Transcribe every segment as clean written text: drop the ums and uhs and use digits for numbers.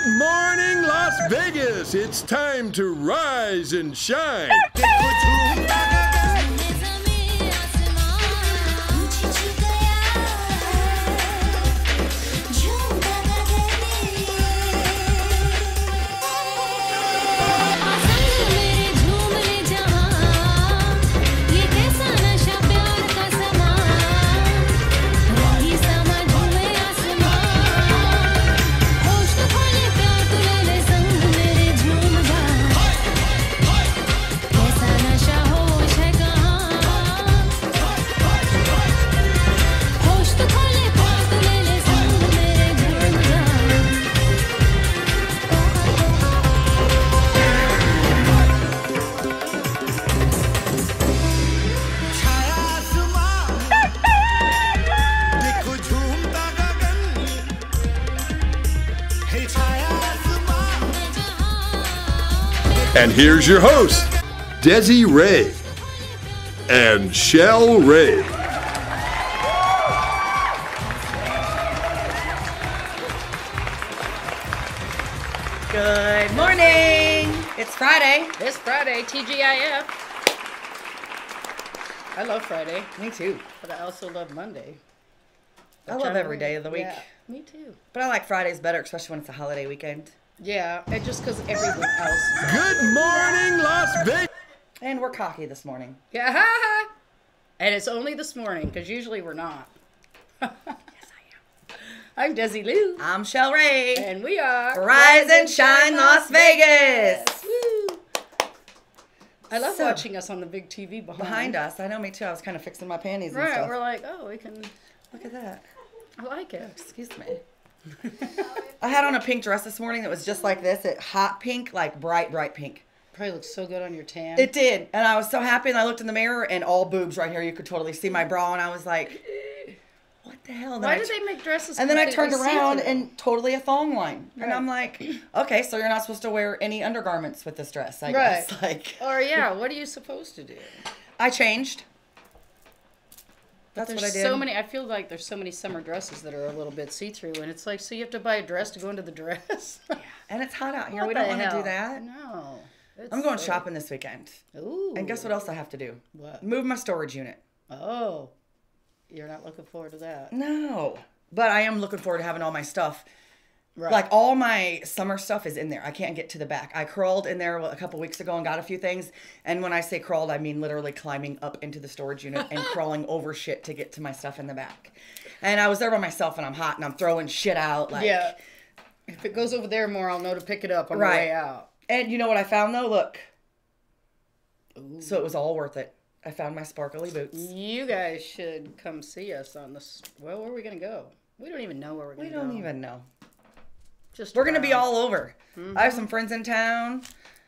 Good morning, Las Vegas. It's time to rise and shine. And here's your host, Desi Ray and Shell Ray. Good morning. It's Friday. It's Friday, TGIF. I love Friday, Me too. but I also love Monday. I love every day of the week. Yeah, me too. But I like Fridays better, especially when it's a holiday weekend. Yeah, and just because everyone else. Good morning, Las Vegas. And we're cocky this morning. Yeah, and it's only this morning because usually we're not. Yes, I am. I'm Desi Lou, I'm Shell Ray. and we are Rise and Shine Las Vegas. Woo! I love So, watching us on the big TV Behind us. I know, me too. I was kind of fixing my panties and Right, stuff. we're like, oh, we can. Look at that. I like it. Excuse me. I had on a pink dress this morning that was just like this. Hot pink, like bright, bright pink. Probably looks so good on your tan. It did. And I was so happy. And I looked in the mirror and all boobs right here. You could totally see my bra. And I was like, what the hell? Why did they make dresses? And then I turned completely around see-through? and totally a thong line. And Right. I'm like, okay, so you're not supposed to wear any undergarments with this dress, I guess. Like, Or yeah, what are you supposed to do? I changed. That's There's what I did. so many. I feel like there's so many summer dresses that are a little bit see-through, and it's like, so you have to buy a dress to go into the dress. And it's hot out here. What We don't the want to do hell? that. No. It's I'm going silly. shopping this weekend. Ooh. And guess what else I have to do? What? Move my storage unit. Oh, you're not looking forward to that. No. But I am looking forward to having all my stuff. Right. Like all my summer stuff is in there. I can't get to the back. I crawled in there a couple weeks ago and got a few things. And when I say crawled, I mean literally climbing up into the storage unit and crawling over shit to get to my stuff in the back. And I was there by myself and I'm hot and I'm throwing shit out. Like, Yeah. If it goes over there more, I'll know to pick it up on the Right. way out. And you know what I found though? Look. Ooh. So it was all worth it. I found my sparkly boots. You guys should come see us on this. Well, where are we going to go? We don't even know where we're going We to go. don't even know. Just We're going to be around. all over. I have some friends in town.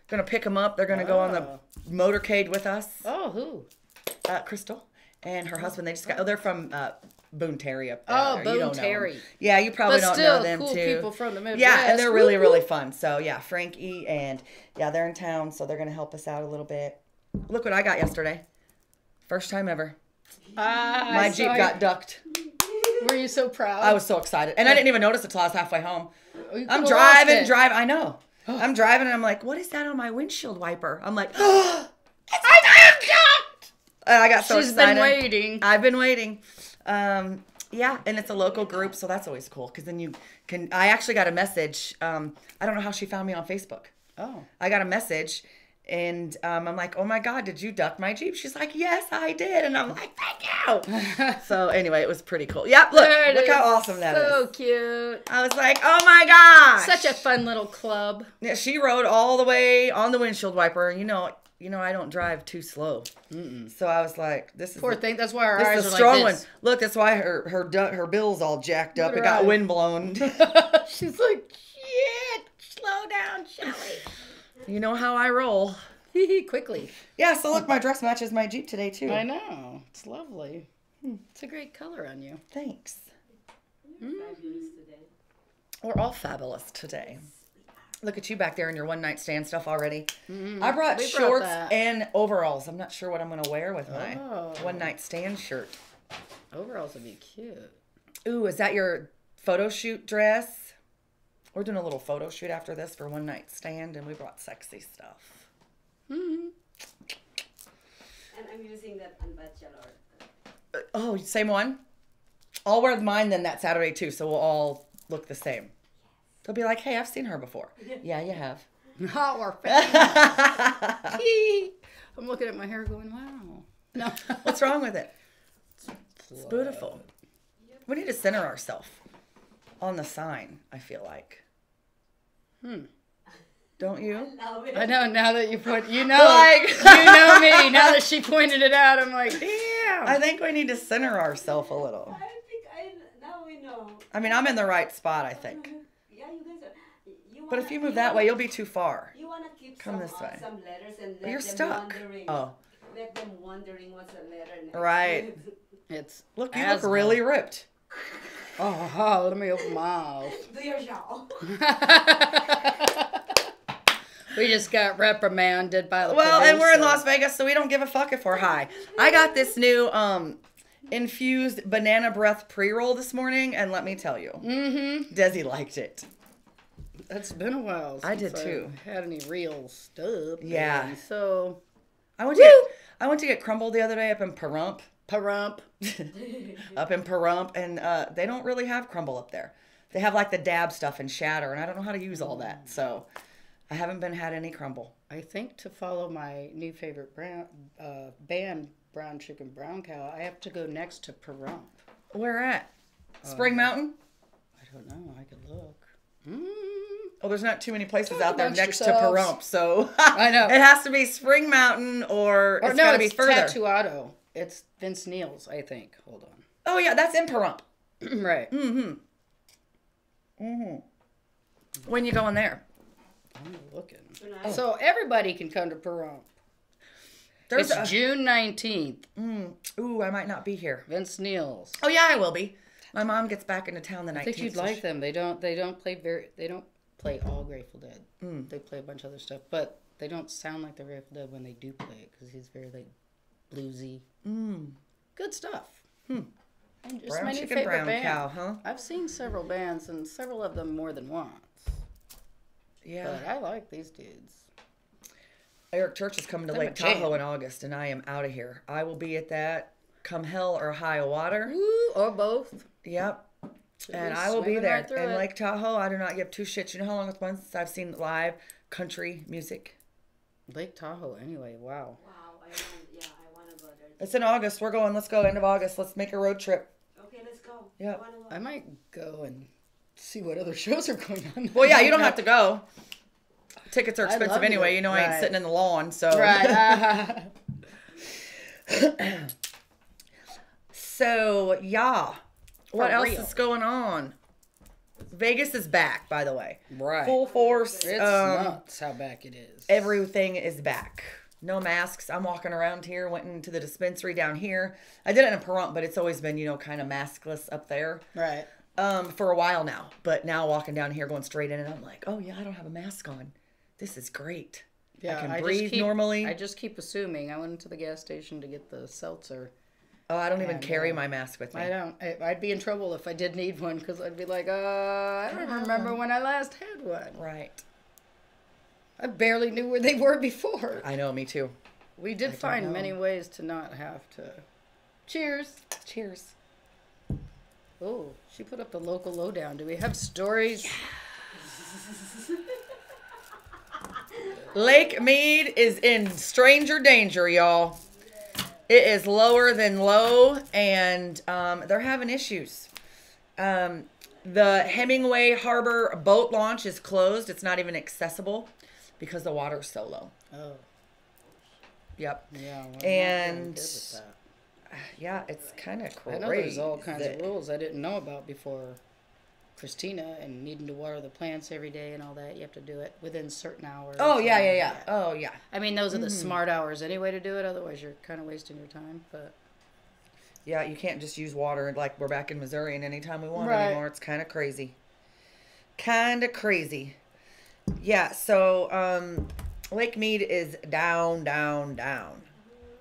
Going to pick them up. They're going to go on the Oh. motorcade with us. Oh, who? Crystal and her husband. They just got. Oh, they're from Boone Terry up there. Oh, You Boone don't know 'em. Terry. Yeah, you probably But don't still, know them cool too. people from the Midwest. Yeah, and they're really, Woo, really woo. fun. So yeah, Frankie and yeah, they're in town, so they're gonna help us out a little bit. Look what I got yesterday. First time ever. My Jeep got ducked. Were you so proud? I was so excited, and I didn't even notice it till I was halfway home. Oh, you I'm could've lost driving. it. I know. I'm driving, and I'm like, what is that on my windshield wiper? I'm like, oh, it's my ducked. And I got so She's excited. been waiting. I've been waiting. Yeah, and it's a local group, so that's always cool. Because then you can. I actually got a message. I don't know how she found me on Facebook. Oh. I got a message, and I'm like, "Oh my God, did you duck my Jeep?" She's like, "Yes, I did," and I'm like, "Thank you." So anyway, it was pretty cool. Yep, There it look how is. awesome that is. So cute. I was like, "Oh my gosh!" Such a fun little club. Yeah, she rode all the way on the windshield wiper. You know, I don't drive too slow. So I was like, "This is Poor thing. That's why our This eyes is are a strong like one. this. Look, that's why her bill's all jacked up. Look It at her got eyes. wind blown. She's like, shit. Slow down, Shelly. You know how I roll. Quickly. Yeah, so look, my dress matches my Jeep today too. I know. It's lovely. It's a great color on you. Thanks. We're all fabulous today. Look at you back there in your one night stand stuff already. I brought We brought shorts that. and overalls. I'm not sure what I'm going to wear with my Oh. one night stand shirt. Overalls would be cute. Ooh, is that your photo shoot dress? We're doing a little photo shoot after this for One Night Stand, and we brought sexy stuff. And I'm using that on Bachelor. Oh, same one? I'll wear mine then that Saturday too, so we'll all look the same. They'll be like, hey, I've seen her before. Yeah, you have. Not our I'm looking at my hair going, wow. No. What's wrong with it? It's beautiful. We need to center ourselves on the sign, I feel like. Don't you? I know now that you put, you know, Like- you know me. Now that she pointed it out, I'm like, damn. I think we need to center ourselves a little. I think now we know. I mean, I'm in the right spot, I think. Yeah, you guys are. But if you move that way, you'll be too far. You want to keep Come this way. some letters and let You're them stuck. wondering. Oh, Let them wondering what's a letter next. right. It's Look, you asthma. look really ripped. Oh, let me open my mouth. Do your job. We just got reprimanded by the Well, and we're in producer. Las Vegas, so we don't give a fuck if we're high. I got this new infused banana breath pre-roll this morning, and let me tell you, Desi liked it. It's been a while since I did too. I've had any real stuff. Yeah. and so, I went to get crumbled the other day up in Pahrump. Pahrump. Up in Pahrump, and they don't really have crumble up there. They have like the dab stuff and shatter, and I don't know how to use all that, so I haven't had any crumble. I think to follow my new favorite band, Brown Chicken Brown Cow, I have to go next to Pahrump. Where at? Spring Mountain? I don't know. I could look. Oh, there's not too many places Talk out there amongst next yourselves. to Pahrump, so I know. it has to be Spring Mountain or it's no, got to be it's further. Tattooado. It's Vince Neil's, I think. Hold on. Oh yeah, that's in Pahrump. Right. When you going there? I'm looking. Tonight. So everybody can come to Pahrump. There's It's June 19th. Ooh, I might not be here. Vince Neil's. Oh yeah, I will be. My mom gets back into town the 19th. I think you'd so like them. They don't play all Grateful Dead. They play a bunch of other stuff, but they don't sound like the Grateful Dead when they do play it because he's very like bluesy. Good stuff. And just Brown my new chicken, favorite brown band. cow, huh? I've seen several bands and several of them more than once. Yeah. But I like these dudes. Eric Church is coming to They're Lake a jam. Tahoe in August, and I am out of here. I will be at that come hell or high water. Ooh, or both. Yep. Should And be I will be swimming there. right through in it. Lake Tahoe, I do not give two shits. You know how long it's been since I've seen live country music? Lake Tahoe, anyway. Wow. Wow, I want to go there. It's in August. We're going. Let's go. End of August. Let's make a road trip. Okay, let's go. Yeah. I wanna go. I might go and see what other shows are going on. Well, yeah, you don't have to go. Tickets are I love expensive anyway. it. You know, I ain't Right. sitting in the lawn, so. Right. So, yeah. What For else real. is going on? Vegas is back, by the way. Right. Full force. It's nuts how back it is. Everything is back. No masks. I'm walking around here. Went into the dispensary down here. I did it in Pahrump, but it's always been, you know, kind of maskless up there. Right. For a while now. But now walking down here, going straight in, and I'm like, oh yeah, I don't have a mask on. This is great. Yeah, I can just breathe keep- normally. I just keep assuming. I went into the gas station to get the seltzer. Oh, I don't even And, carry my mask with me. I don't. I'd be in trouble if I did need one because I'd be like, I don't remember when I last had one. Right. I barely knew where they were before. I know, me too. We did don't find know. many ways to not have to. Cheers. Cheers. Oh, she put up the local lowdown. Do we have stories? Lake Mead is in stranger danger, y'all. It is lower than low, and they're having issues. The Hemingway Harbor boat launch is closed. It's not even accessible because the water's so low. Oh, Yep. yeah. well, I'm not And- really good with that. Yeah, it's kind of I crazy. know there's all kinds of rules I didn't know about before Christina and needing to water the plants every day and all that. You have to do it within certain hours. Oh, yeah, and yeah, all yeah. that. Oh, yeah. I mean, those are the smart hours anyway to do it. Otherwise, you're kind of wasting your time. But Yeah, you can't just use water like we're back in Missouri and anytime we want Right. anymore. It's kind of crazy. Kind of crazy. Yeah, so Lake Mead is down, down, down.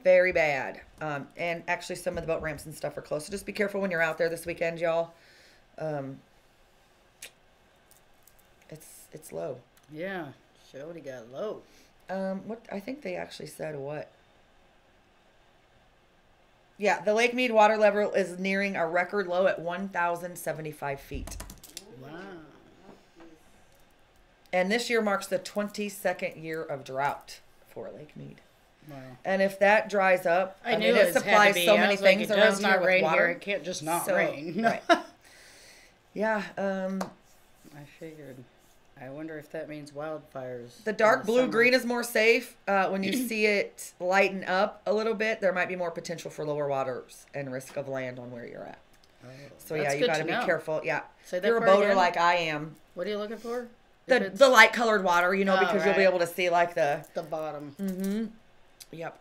Very bad. And actually some of the boat ramps and stuff are closed. So just be careful when you're out there this weekend, y'all. It's low. Yeah, Shorty got low. What I think they actually said what? Yeah, the Lake Mead water level is nearing a record low at 1,075 feet. Wow. And this year marks the 22nd year of drought for Lake Mead. Wow. And if that dries up, I knew mean, it it had to supplies be. so I many was like, things it around does here not with rain water. here. It can't just not So, rain. right. Yeah, I figured. I wonder if that means wildfires. the dark in blue summer. green is more safe. When you see it lighten up a little bit, there might be more potential for lower waters and risk of land on where you're at. Oh, So that's yeah, you good got to to be know. careful. Yeah, Say that you're a part boater again? like I am. What are you looking for? If The it's the light colored water, you know, Oh, because you'll be right. able to see like the. the bottom. Mm-hmm. Yep.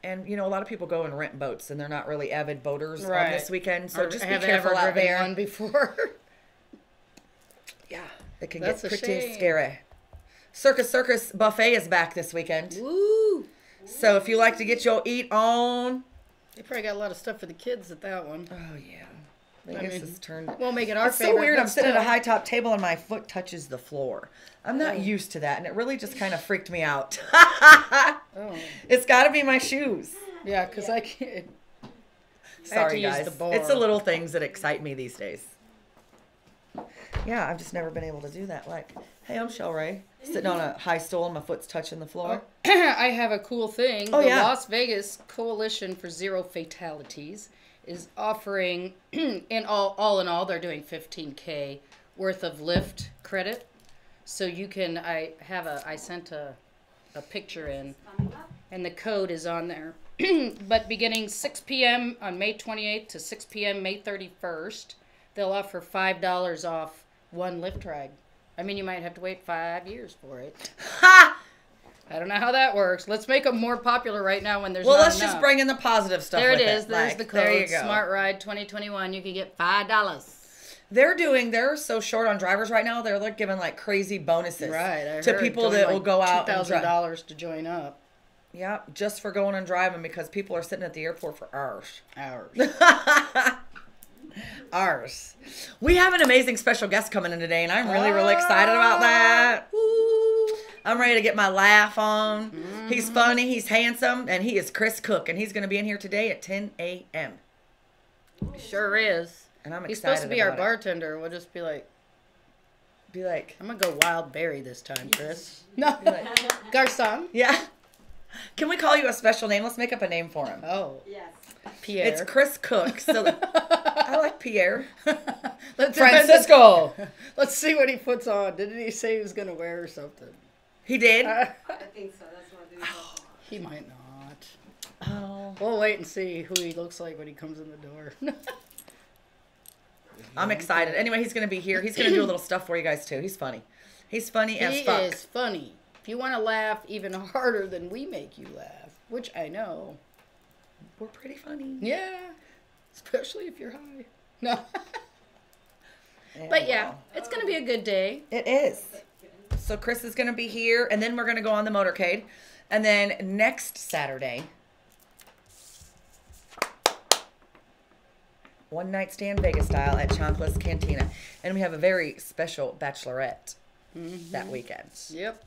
And you know, a lot of people go and rent boats, and they're not really avid boaters on Right. this weekend. So Or just be have careful ever out driven there. one before. Yeah, it can That's get a pretty shame. scary. Circus Buffet is back this weekend. Woo! So if you like to get your eat on, They probably got a lot of stuff for the kids at that one. oh yeah, Vegas mean, has turned. We'll make it our It's favorite. so weird. but I'm sitting at a still. high top table and my foot touches the floor. I'm not Oh. used to that, and it really just kind of freaked me out. Oh, It's got to be my shoes. yeah, because I can't. Sorry, use guys. the bar. It's the little things that excite me these days. Yeah, I've just never been able to do that. Like, hey, I'm Shell Ray, sitting on a high stool and my foot's touching the floor. I have a cool thing. Oh, the yeah. Las Vegas Coalition for Zero Fatalities is offering, in all, they're doing 15K worth of Lyft credit. So you can, I sent a picture in, Coming up. and the code is on there. But beginning 6 p.m. on May 28th to 6 p.m. May 31st, they'll offer $5 off one Lyft ride. I mean, you might have to wait 5 years for it. Ha! I don't know how that works. Let's make them more popular right now when there's Well, not let's just enough. bring in the positive stuff. There it with is. There's Like, the code. There you go. Smart Ride 2021. You can get $5. They're so short on drivers right now. They're like giving like crazy bonuses Right. I to heard people going that will like go out and drive. $2,000 to join up. Yeah, just for going and driving because people are sitting at the airport for hours. Hours. Ours. We have an amazing special guest coming in today, and I'm really excited about that. Woo. I'm ready to get my laugh on. He's funny, he's handsome, and he is Chris Cook, and he's going to be in here today at 10 a.m. Sure is. And I'm He's excited supposed to be our about it. bartender. We'll just be like, Be like, I'm going to go wild berry this time, Chris. No. Garcon. yeah. Can we call you a special name? Let's make up a name for him. Oh, Yes. Pierre. It's Chris Cook. So I like Pierre. Let's Francisco. Let's see what he puts on. Didn't he say he was going to wear or something? He did. I think so. That's what they talking He might not. Oh, We'll wait and see who he looks like when he comes in the door. I'm excited. Anyway, he's going to be here. He's going to do a little stuff for you guys too. He's funny. He's funny as He fuck. is funny. If you want to laugh even harder than we make you laugh, which I know. We're pretty funny. Yeah. Especially if you're high. No. Yeah, But yeah, well, it's going to be a good day. it is. So Chris is going to be here, and then we're going to go on the motorcade. And then next Saturday, one night stand Vegas style at Chancla's Cantina. And we have a very special bachelorette that weekend. Yep.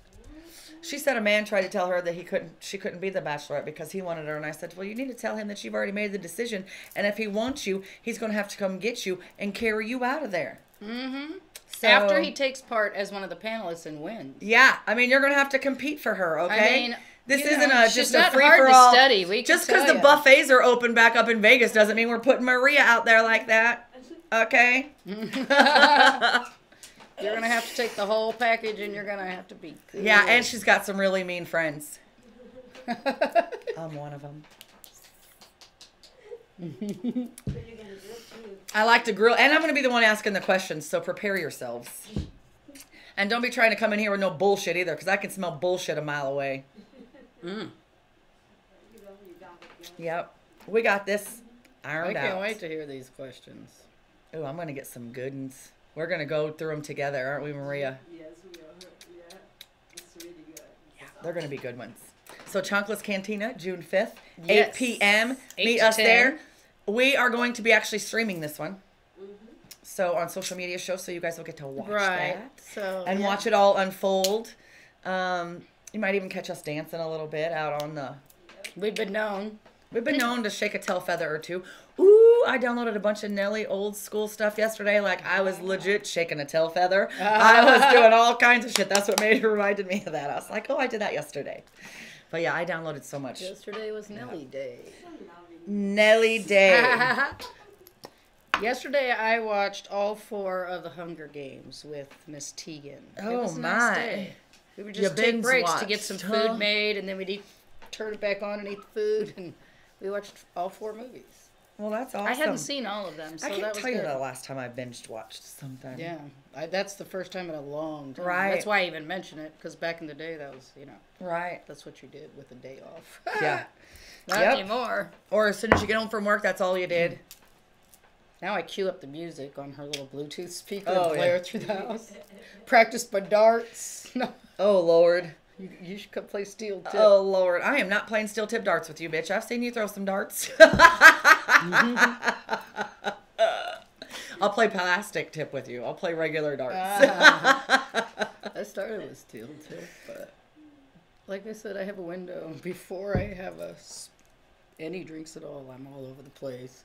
She said a man tried to tell her that she couldn't be the bachelorette because he wanted her. And I said, well, you need to tell him that you've already made the decision. And if he wants you, he's going to have to come get you and carry you out of there. Mm-hmm. So, After he takes part as one of the panelists and wins. yeah, I mean, you're going to have to compete for her, okay? mean, this you isn't know, just she's a not free hard for to all. study, we can Just because tell the ya. buffets are open back up in Vegas doesn't mean we're putting Maria out there like that, okay? You're going to have to take the whole package and you're going to have to be cool. Yeah, and she's got some really mean friends. I'm one of them. What are you gonna do too? I like to grill, and I'm going to be the one asking the questions, so prepare yourselves. And don't be trying to come in here with no bullshit either, because I can smell bullshit a mile away. Mm. You know, you got it. Yep. We got this I ironed out. can't wait to hear these questions. Ooh, I'm going to get some good ones. We're going to go through them together, aren't we, Maria? Yes, we are. Yeah, it's really good. Yeah, they're going to be good ones. So Chancla's Cantina, June 5th, Yes. 8 p.m. 8 Meet to us 10. there. We are going to be actually streaming this one. So on social media shows, so you guys will get to watch Right. that So and watch it all unfold. You might even catch us dancing a little bit out on the. We've been known. We've been known to shake a tail feather or two. Ooh, I downloaded a bunch of Nelly old school stuff yesterday. Like, I was legit shaking a tail feather. I was doing all kinds of shit. That's what reminded me of that. I was like, oh, I did that yesterday. But yeah, I downloaded so much. Yesterday was Nelly Day. Nelly Day. Yesterday I watched all 4 of the Hunger Games with Miss Tegan. It Oh, was a my. nice day. We would You just take binge breaks to get some watched, huh? food made, and then we'd turn it back on and eat the food, and we watched all 4 movies. Well, that's awesome. I hadn't seen all of them, so I can't that was tell you good. the last time I binged watched something. Yeah, that's the first time in a long time. Right. That's why I even mention it, because back in the day, that was, Right. that's what you did with a day off. Yeah. Not Yep. anymore. Or as soon as you get home from work, that's all you did. Now I cue up the music on her little Bluetooth speaker Oh, and play yeah. her through the house. Practice my darts. No, Oh, Lord. you should come play steel tip. Oh, Lord. I am not playing steel tip darts with you, bitch. I've seen you throw some darts. I'll play plastic tip with you. I'll play regular darts. I started with steel tip, but like I said, I have a window. Before I have any drinks at all, I'm all over the place.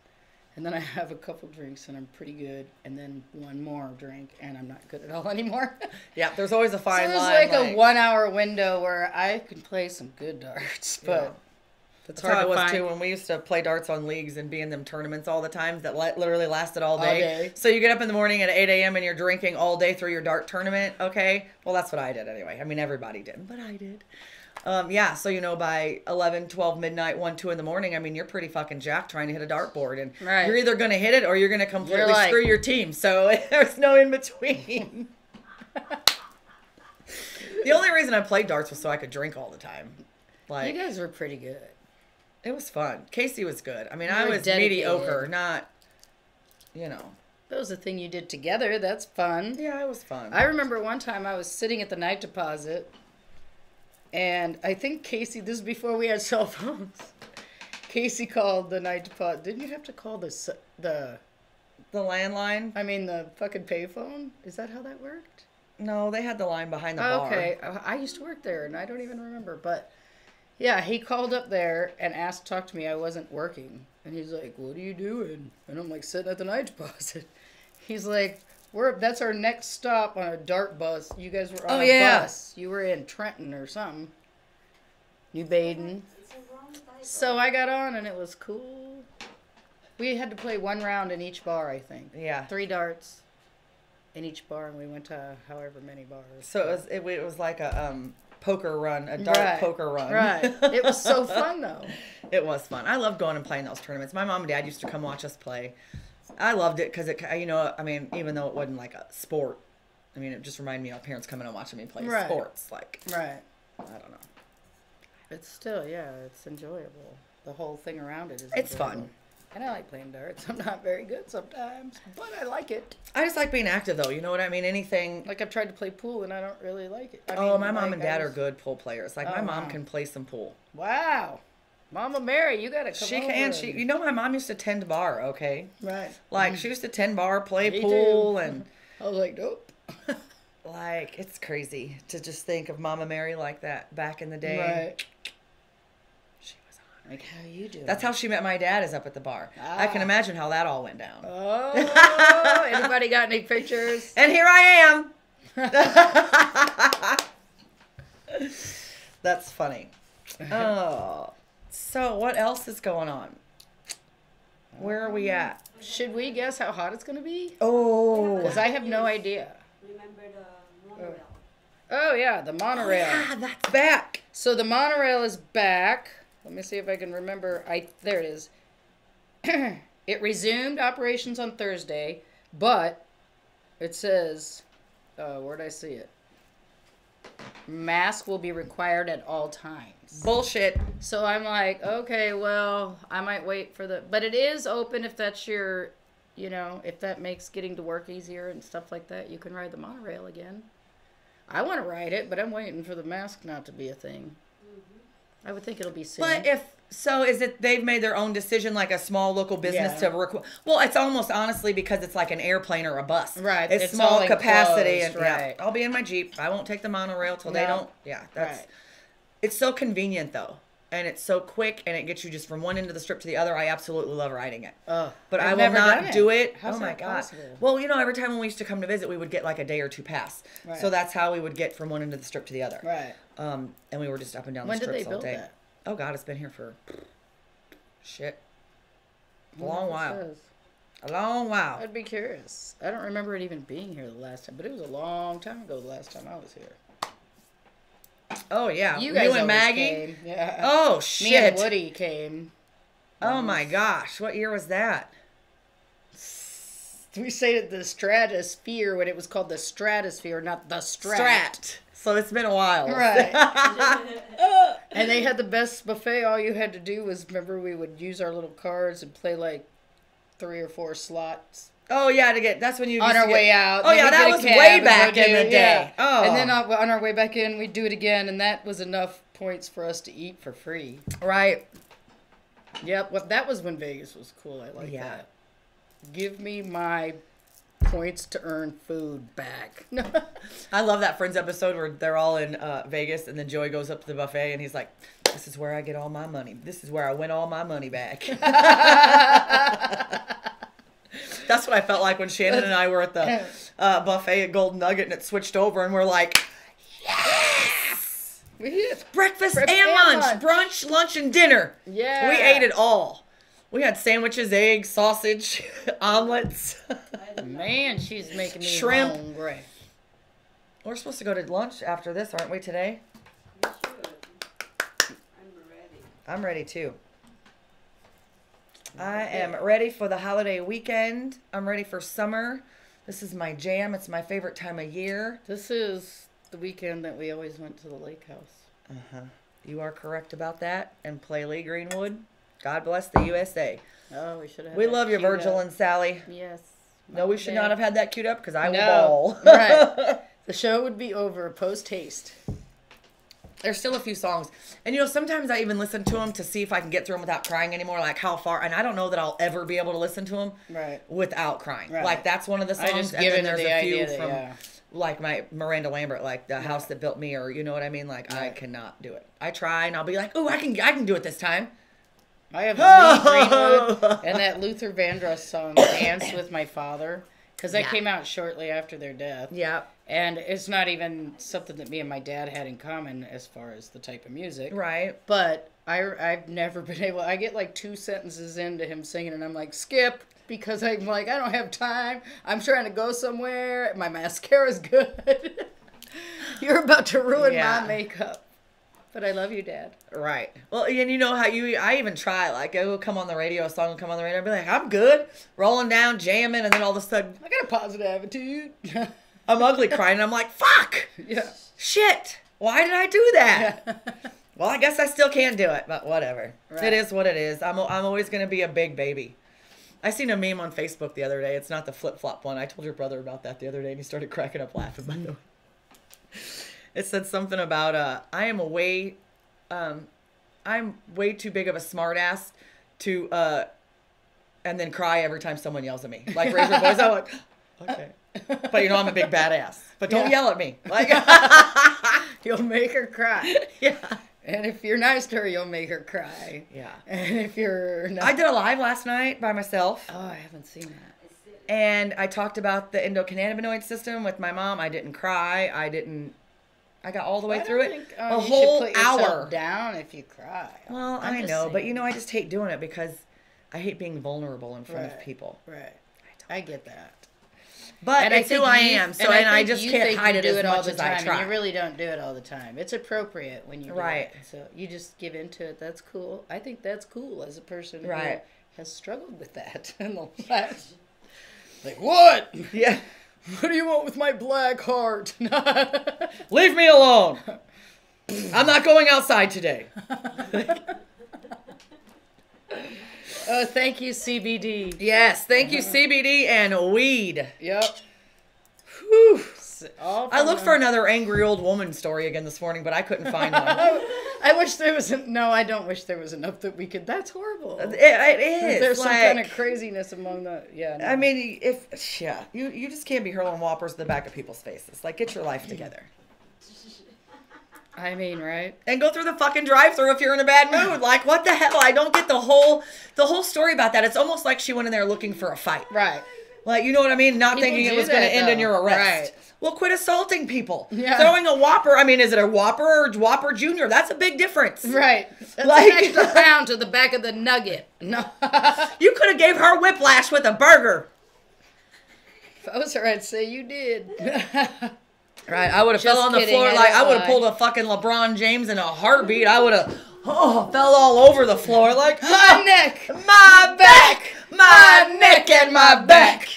And then I have a couple drinks and I'm pretty good. And then one more drink and I'm not good at all anymore. Yeah, there's always a So fine there's line. like a 1 hour window where I can play some good darts, but Yeah. it's That's how hard it to was find. too when we used to play darts on leagues and be in them tournaments all the time that literally lasted all day. day. So you get up in the morning at 8 a.m. and you're drinking all day through your dart tournament. Okay, well that's what I did anyway. I mean everybody didn't, but I did. Yeah, so by 11, 12, midnight, 1, 2 in the morning, I mean you're pretty fucking jacked trying to hit a dartboard, and Right. you're either gonna hit it or you're gonna completely like- screw your team. So there's no in between. The only reason I played darts was so I could drink all the time. Like You guys were pretty good. it was fun. Casey was good. I mean, You I were was dedicated. mediocre, not, That was the thing you did together. That's fun. Yeah, it was fun. I remember one time I was sitting at the night deposit, and I think Casey, this is before we had cell phones. Casey called the night deposit. Didn't you have to call the the landline? the fucking payphone? Is that how that worked? No, they had the line behind the bar. Okay, I used to work there, and I don't even remember. But yeah, he called up there and asked to talk to me. I wasn't working, and he's like, "What are you doing?" And I'm like, "Sitting at the night deposit." He's like, that's our next stop on a dart bus. You guys were on a bus. You were in Trenton or something. New Baden. It's a wrong title. So I got on, and it was cool. We had to play 1 round in each bar, I think. Yeah. 3 darts in each bar, and we went to however many bars. So it was like a poker run, a dart Right. poker run. Right. It was so fun, though. It was fun. I loved going and playing those tournaments. My mom and dad used to come watch us play. I loved it because even though it wasn't like a sport, it just reminded me of parents coming and watching me play Right. sports. Like, Right. I don't know. It's still, yeah, it's enjoyable. The whole thing around it is It's enjoyable. fun. And I like playing darts. I'm not very good sometimes, but I like it. I just like being active though. You know what I mean? Anything. Like I've tried to play pool and I don't really like it. My mom and dad are good pool players. Like my Oh, mom wow. can play some pool. Wow. Mama Mary, you gotta come She over can. and- My mom used to tend bar. Okay, Right. like she used to tend bar, play Me pool, too. and I was like, nope. like it's crazy to just think of Mama Mary like that back in the day. Right. She was on. Like, how you doing? That's how she met my dad. Is up at the bar. I can Ah. imagine how that all went down. Oh, anybody got any pictures? And here I am. That's funny. Oh, so what else is going on? Where are we at? Should we guess how hot it's gonna be? Oh, Because I have no idea. Remember the monorail. Oh yeah, the monorail. yeah, that's back. So the monorail is back. Let me see if I can remember. There it is. It resumed operations on Thursday, but it says, where'd I see it? Mask will be required at all times. Bullshit. So I'm like, okay, well, I might wait for but it is open if that's your, if that makes getting to work easier and stuff like that. You can ride the monorail again. I want to ride it, but I'm waiting for the mask not to be a thing. I would think it'll be soon. But if So is it they've made their own decision, like a small local business Yeah. to record? Well, it's almost honestly because it's like an airplane or a bus. Right, It's, it's small all capacity, enclosed, and right. I'll be in my Jeep. I won't take the monorail till they No. don't. Yeah, that's. Right. It's so convenient though, and it's so quick, and it gets you just from one end of the strip to the other. I absolutely love riding it. Oh, But I've I will never done not do it. How's Oh my that god. possible? Well, every time when we used to come to visit, we would get like a day or two pass. Right. So that's how we would get from one end of the strip to the other. Right. And we were just up and down When the did strips they all build day. that? Oh god, it's been here for shit. A I wonder long if it while. says. A long while. I'd be curious. I don't remember it even being here the last time, but it was a long time ago the last time I was here. Oh yeah. You guys and always Maggie? came. Yeah. Oh Me and shit. Woody came. Oh my gosh. What year was that? We say the Stratosphere when it was called the Stratosphere, not the Strat. So it's been a while. Right. And they had the best buffet. All you had to do was, remember, we would use our little cards and play like 3 or 4 slots Oh yeah, that's when you on used our to way get- out. Oh Then yeah, we'd that get a was cab way and back go in the do- day. yeah. Oh. And then on our way back in, we'd do it again, and that was enough points for us to eat for free. Right. Yep. Well, that was when Vegas was cool. I like Yeah. that. Give me my points to earn food back. I love that Friends episode where they're all in Vegas and then Joey goes up to the buffet and he's like, "This is where I get all my money. This is where I win all my money back." That's what I felt like when Shannon and I were at the buffet at Golden Nugget and it switched over and we're like, yes! We did. Breakfast Breakfast and and lunch, brunch, lunch, and dinner. Yeah. We ate it all. We had sandwiches, eggs, sausage, omelets. Man, she's making me Shrimp. hungry. We're supposed to go to lunch after this, aren't we, today? You should. I'm ready. I'm ready too. I am ready for the holiday weekend. I'm ready for summer. This is my jam. It's my favorite time of year. This is the weekend that we always went to the lake house. You are correct about that. And play Lee Greenwood. God bless the USA. Oh, we should have. We that love you, queued Virgil up. and Sally. Yes. No, we should not have had that queued up because I will No. bawl. Right. The show would be over post haste. There's still a few songs. And sometimes I even listen to them to see if I can get through them without crying anymore. Like how far, and I don't know that I'll ever be able to listen to them Right. without crying. Right. Like that's one of the songs. I just and give then into there's the a few idea that, from yeah. like my Miranda Lambert, like The House That Built Me, or you know what I mean? Like I Right. cannot do it. I try and I'll be like, oh, I can do it this time. I have Lee Greenwood and that Luther Vandross song, Dance with My Father, because that Yeah. came out shortly after their death. Yeah. And it's not even something that me and my dad had in common as far as the type of music. Right. But I've never been able, I get like 2 sentences into him singing and I'm like, skip, because I'm like, I don't have time. I'm trying to go somewhere. My mascara's good. You're about to ruin Yeah. my makeup. But I love you, Dad. Right. Well, and you know how I even try, like, it will come on the radio, a song will come on the radio, I'll be like, I'm good, rolling down, jamming, and then all of a sudden, I got a positive attitude. I'm ugly crying, and I'm like, fuck! Yeah. Shit! Why did I do that? Well, I guess I still can't do it, but whatever. Right. It is what it is. I'm always going to be a big baby. I seen a meme on Facebook the other day. It's not the flip-flop one. I told your brother about that the other day, and he started cracking up laughing, by the way. It said something about, I'm way too big of a smartass to, and then cry every time someone yells at me. Like, raise your voice. I'm like, okay. But I'm a big badass. But don't Yeah. yell at me. Like, You'll make her cry. yeah. And if you're nice to her, you'll make her cry. Yeah. And if you're not... I did a live last night by myself. Oh, I haven't seen that. And I talked about the endocannabinoid system with my mom. I didn't cry. I got all the way I through don't it. think, A you whole should put yourself hour. down if you cry. Well, I'm I just know, but saying. I just hate doing it because I hate being vulnerable in front of Right. people. Right. I get that. But it's who I am, so and I think just you can't think hide you it do as all much the as I time, try. And you really don't do it all the time. It's appropriate when you do Right. it. So you just give into it. That's cool. I think that's cool as a person Right. who has struggled with that in the last. Like, what? Yeah. What do you want with my black heart? Leave me alone. I'm not going outside today. Oh, thank you, CBD. Yes, thank you, CBD and weed. Yep. Whew. All I from looked the- for another angry old woman story again this morning, but I couldn't find one. I wish there was. No, I don't wish there was enough that we could. That's horrible. It is. There's some kind of like, craziness among the. Yeah. No. I mean, you just can't be hurling whoppers at the back of people's faces. Like, get your life together. I mean, right? And go through the fucking drive-thru if you're in a bad mood. Like, what the hell? I don't get the whole story about that. It's almost like she went in there looking for a fight. Right. Like, you know what I mean? Not People thinking it do was going to that, end in though. your arrest. Right. Well, quit assaulting people. Yeah. Throwing a Whopper. I mean, is it a Whopper or Whopper Junior? That's a big difference. Right. That's Like- an extra pound to the back of the nugget. No. You could have gave her whiplash with a burger. If I was her, I'd say you did. Right. I would have fell Just on the kidding, floor I like I don't would have lie. pulled a fucking LeBron James in a heartbeat. I would have fell all over the floor like My neck. my back, my neck and my back.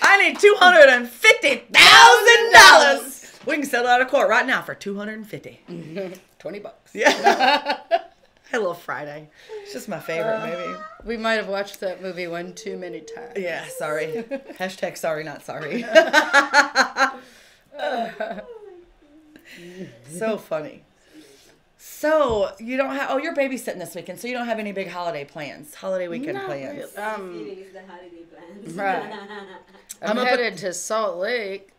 I need $250,000. We can settle out of court right now for $250. $20. Yeah. I love Friday. It's just my favorite movie. We might have watched that movie one too many times. Yeah, sorry. Hashtag sorry, not sorry. So funny. So you don't have? Oh, you're babysitting this weekend, so you don't have any big holiday plans, holiday weekend Not plans. really. Feeling is the holiday plans. Right. I'm gonna put- headed to Salt Lake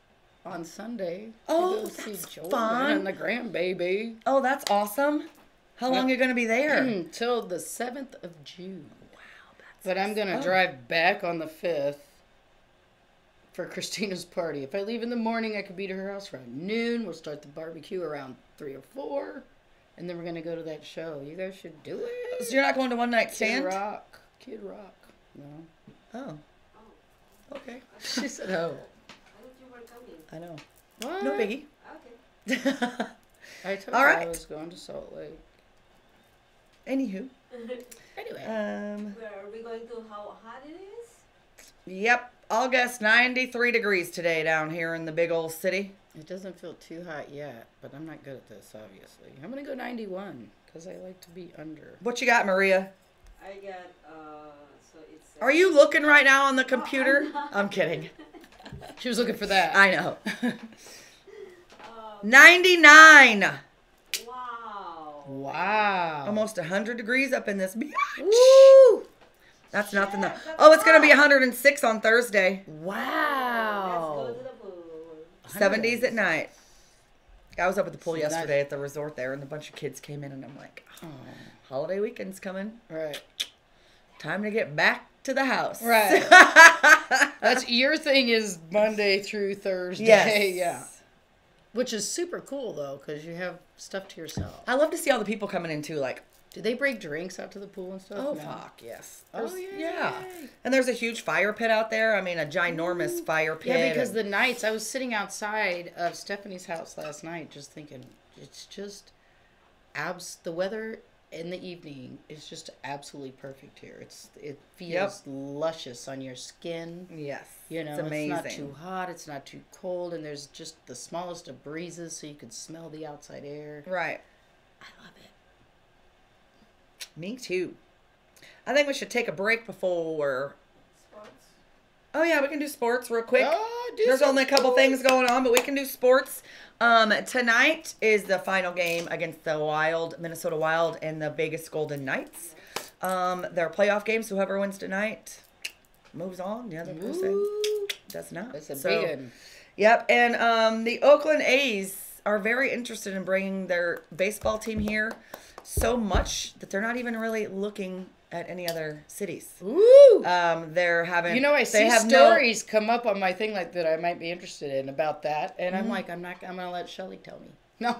on Sunday. Oh, to go see that's Jordan fun. and the grandbaby. Oh, that's awesome. How long are you gonna be there? Until the 7th of June. Wow, that's. But I'm going to Oh. drive back on the 5th for Christina's party. If I leave in the morning, I could be to her house around noon. We'll start the barbecue around 3 or 4. And then we're going to go to that show. You guys should do it. So you're not going to one night Kid stand? Rock. Kid Rock. No. Oh. Okay. She said, oh. I thought you were coming. I know. What? No biggie. Okay. I told All you right. I was going to Salt Lake. Anywho. Anyway. Where are we going to? How hot it is? Yep. August, 93 degrees today down here in the big old city. It doesn't feel too hot yet, but I'm not good at this, obviously. I'm going to go 91 because I like to be under. What you got, Maria? I got, so it's... Are you looking right now on the computer? I'm not. I'm kidding. She was looking for that. I know. Oh, 99. wow. Wow. Almost 100 degrees up in this bitch. Woo! That's nothing though. Shit, that's Oh, it's going to be hot. 106 on Thursday. Wow. Let's go to the pool. 70s at night. I was up at the pool So yesterday at the resort there, and a bunch of kids came in, and I'm like, oh, holiday weekend's coming. Right. Time to get back to the house. Right. That's your thing is Monday through Thursday. Yes. Yeah. Which is super cool though, because you have stuff to yourself. I love to see all the people coming in too. Like, Do they break drinks out to the pool and stuff? oh No. fuck, yes. Oh, There's- yay. yeah. And there's a huge fire pit out there. I mean, a ginormous fire pit. Yeah, because and- the nights I was sitting outside of Stephanie's house last night, just thinking, it's just the weather in the evening is just absolutely perfect here. It feels luscious on your skin. yes, You know, it's amazing. not too hot, it's not too cold, and there's just the smallest of breezes, so you can smell the outside air. Right. I love it. Me too. I think we should take a break before. Sports? Oh yeah, we can do sports real quick. Oh, do There's some only a couple sports. things going on, but we can do sports. Tonight is the final game against the Minnesota Wild and the Vegas Golden Knights. Their playoff games. Whoever wins tonight moves on. The other person Ooh, does not. that's a So, big one. Yep, and the Oakland A's are very interested in bringing their baseball team here so much that they're not even really looking at any other cities. Ooh. They're having. You know, I they see have stories come up on my thing like that I might be interested in about that, and Mm-hmm. I'm like, I'm gonna let Shelly tell me. No,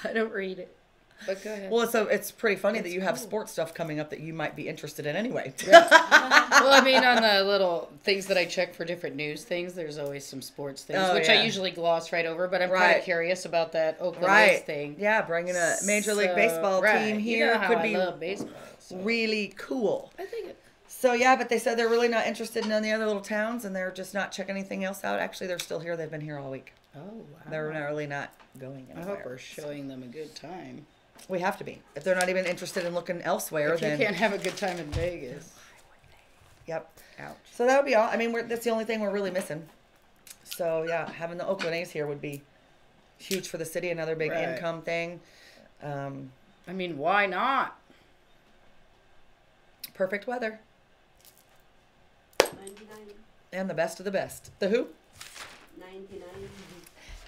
I don't read it. But go ahead. Well, it's pretty funny that That's you have cool. sports stuff coming up that you might be interested in anyway. Well, I mean, on the little things that I check for different news things, there's always some sports things, Oh, which yeah. I usually gloss right over. But I'm kind Right. of curious about that Oakland A's Right. thing. Yeah, bringing a Major League So, Baseball right. team You here know how could I be love baseball. So. really cool. I think it. So yeah, but they said they're really not interested in any other little towns, and they're just not checking anything else out. Actually, they're still here. They've been here all week. Oh wow. They're not really not going I anywhere. hope we're showing them a good time. We have to be. If they're not even interested in looking elsewhere, If you then can't have a good time in Vegas. Yep. Ouch. So that would be all. I mean, that's the only thing we're really missing. So yeah, having the Oakland A's here would be huge for the city. Another big Right. income thing. I mean, why not? Perfect weather 99. and the best of the best. The who? 99.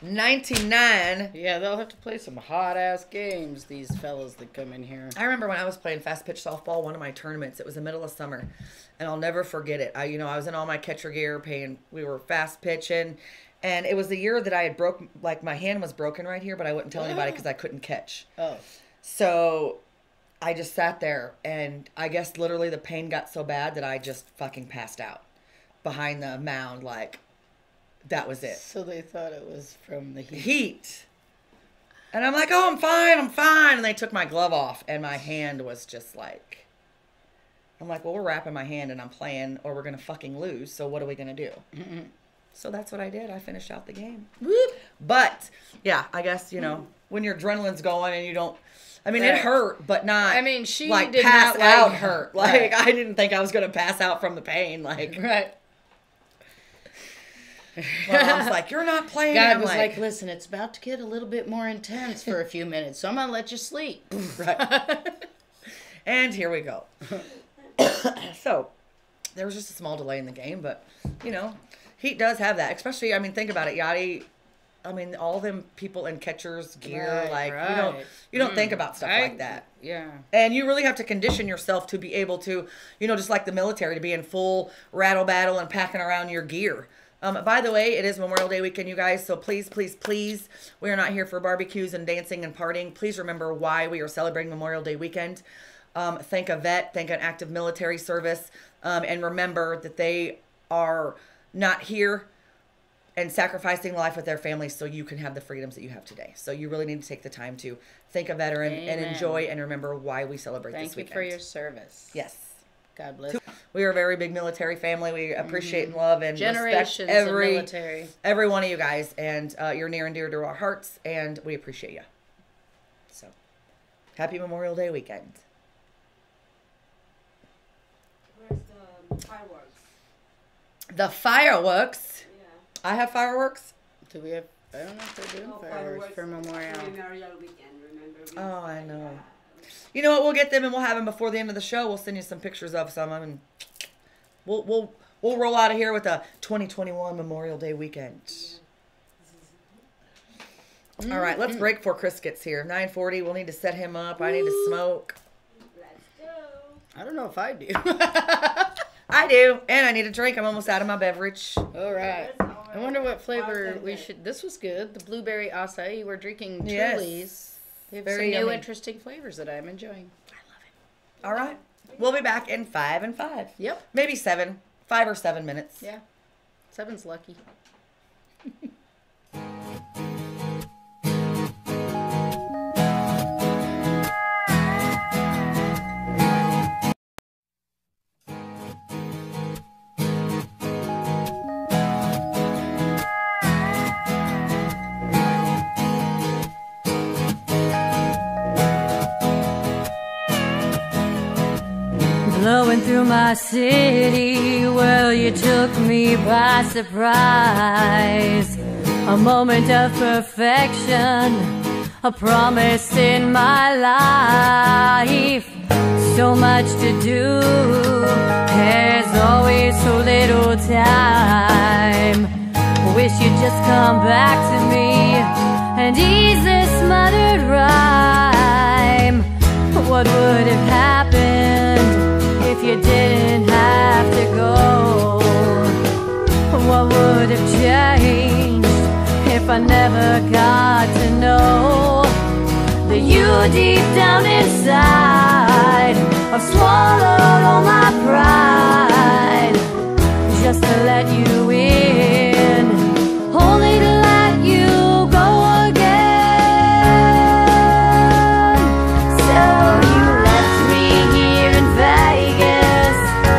99. Yeah, they'll have to play some hot-ass games, these fellas that come in here. I remember when I was playing fast pitch softball, one of my tournaments. It was the middle of summer, and I'll never forget it. I was in all my catcher gear, we were fast pitching, and it was the year that I had my hand was broken right here, but I wouldn't tell anybody because I couldn't catch. Oh. So I just sat there, and I guess literally the pain got so bad that I just fucking passed out behind the mound, like that was it. So they thought it was from the heat. Heat. And I'm like, oh, I'm fine. And they took my glove off, and my hand was just like, I'm like, well, we're wrapping my hand, and I'm playing, or we're going to fucking lose, so what are we going to do? Mm-mm. So that's what I did. I finished out the game. Whoop. But, yeah, I guess, when your adrenaline's going and you don't, I mean, it Right. hurt, but not, I mean, she like, did pass not like out it. hurt. Right. Like, I didn't think I was going to pass out from the pain. Like, Right. my mom's like, you're not playing. God I'm was like, listen, it's about to get a little bit more intense for a few minutes, so I'm going to let you sleep. right. And here we go. So, there was just a small delay in the game, but, Heat does have that. Especially, I mean, think about it, Yachty. I mean, all them people in catcher's gear, Right, you don't think about stuff like that. Yeah. And you really have to condition yourself to be able to, just like the military, to be in full rattle battle and packing around your gear. By the way, it is Memorial Day weekend, you guys, so please, please, please, we are not here for barbecues and dancing and partying. Please remember why we are celebrating Memorial Day weekend. Thank a vet, thank an active military service, and remember that they are not here and sacrificing life with their families so you can have the freedoms that you have today. So you really need to take the time to thank a veteran and Amen. enjoy and remember why we celebrate this Thank you weekend. for your service. Yes. God bless. We are a very big military family. We appreciate and love and Generations respect every of military. every one of you guys, and you're near and dear to our hearts, and we appreciate you. So, happy Memorial Day weekend. Where's the fireworks? The fireworks. Yeah. I have fireworks. Do we have? I don't know if they're doing No fireworks for Memorial. Memorial weekend, remember? Oh, I know. You know what? We'll get them and we'll have them before the end of the show. We'll send you some pictures of some, and we'll roll out of here with a 2021 Memorial Day weekend. All right, let's break before Chris gets here. 9:40. We'll need to set him up. I need to smoke. Let's go. I don't know if I do. I do, and I need a drink. I'm almost out of my beverage. All right. I wonder what flavor we should. This was good. The blueberry acai. We're drinking Yes. Trulies. They have Very some new yummy. interesting flavors that I'm enjoying. All right, we'll be back in 5 and 5. Yep. Maybe 7, 5 or 7 minutes. Yeah. 7's lucky. Blowing through my city, well, you took me by surprise. A moment of perfection, a promise in my life. So much to do, there's always so little time. Wish you'd just come back to me and ease this smothered rhyme. What would have happened if you didn't have to go? What would have changed if I never got to know that you deep down inside have swallowed all my pride just to let you in, only to let you go again. So you left me here in Vegas,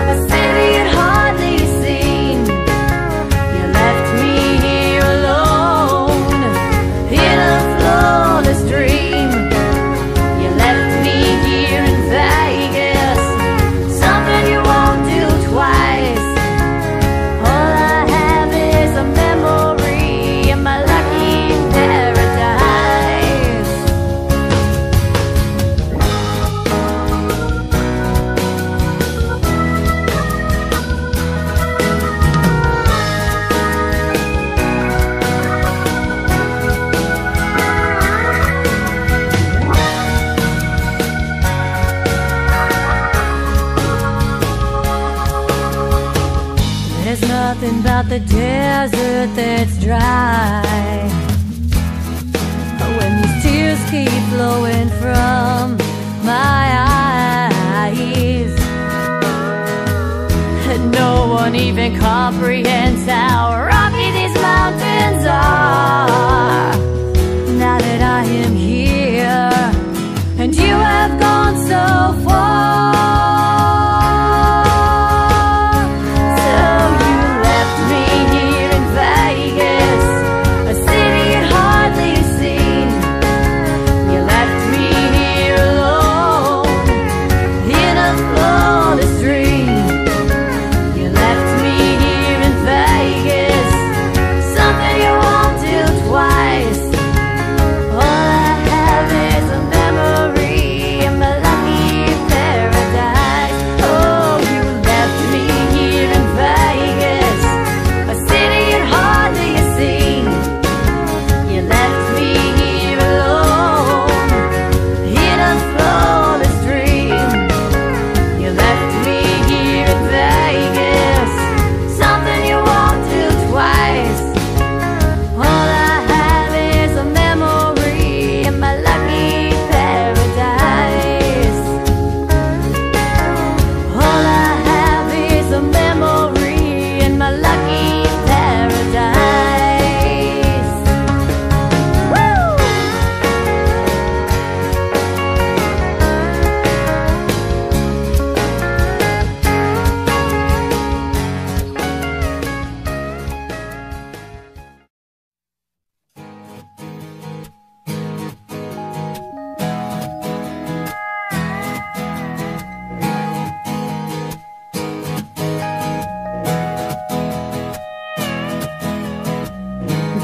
a city you'd hardly seen. You left me here alone in a flawless dream. You left me here in Vegas, nothing about the desert that's dry. When these tears keep flowing from my eyes, and no one even comprehends how rocky these mountains are. Now that I am here, and you have gone so far.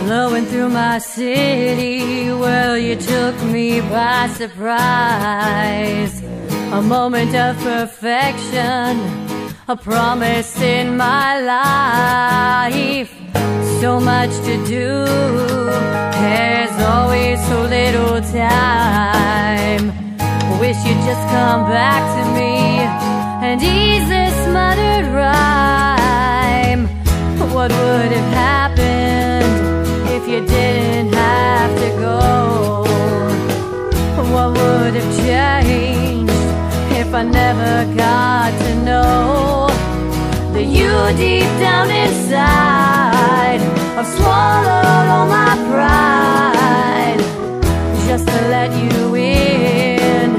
Blowing through my city, well, you took me by surprise. A moment of perfection, a promise in my life. So much to do, there's always so little time. Wish you'd just come back to me and ease this muttered rhyme. What would have happened if you didn't have to go? What would have changed if I never got to know that you deep down inside I've swallowed all my pride just to let you in,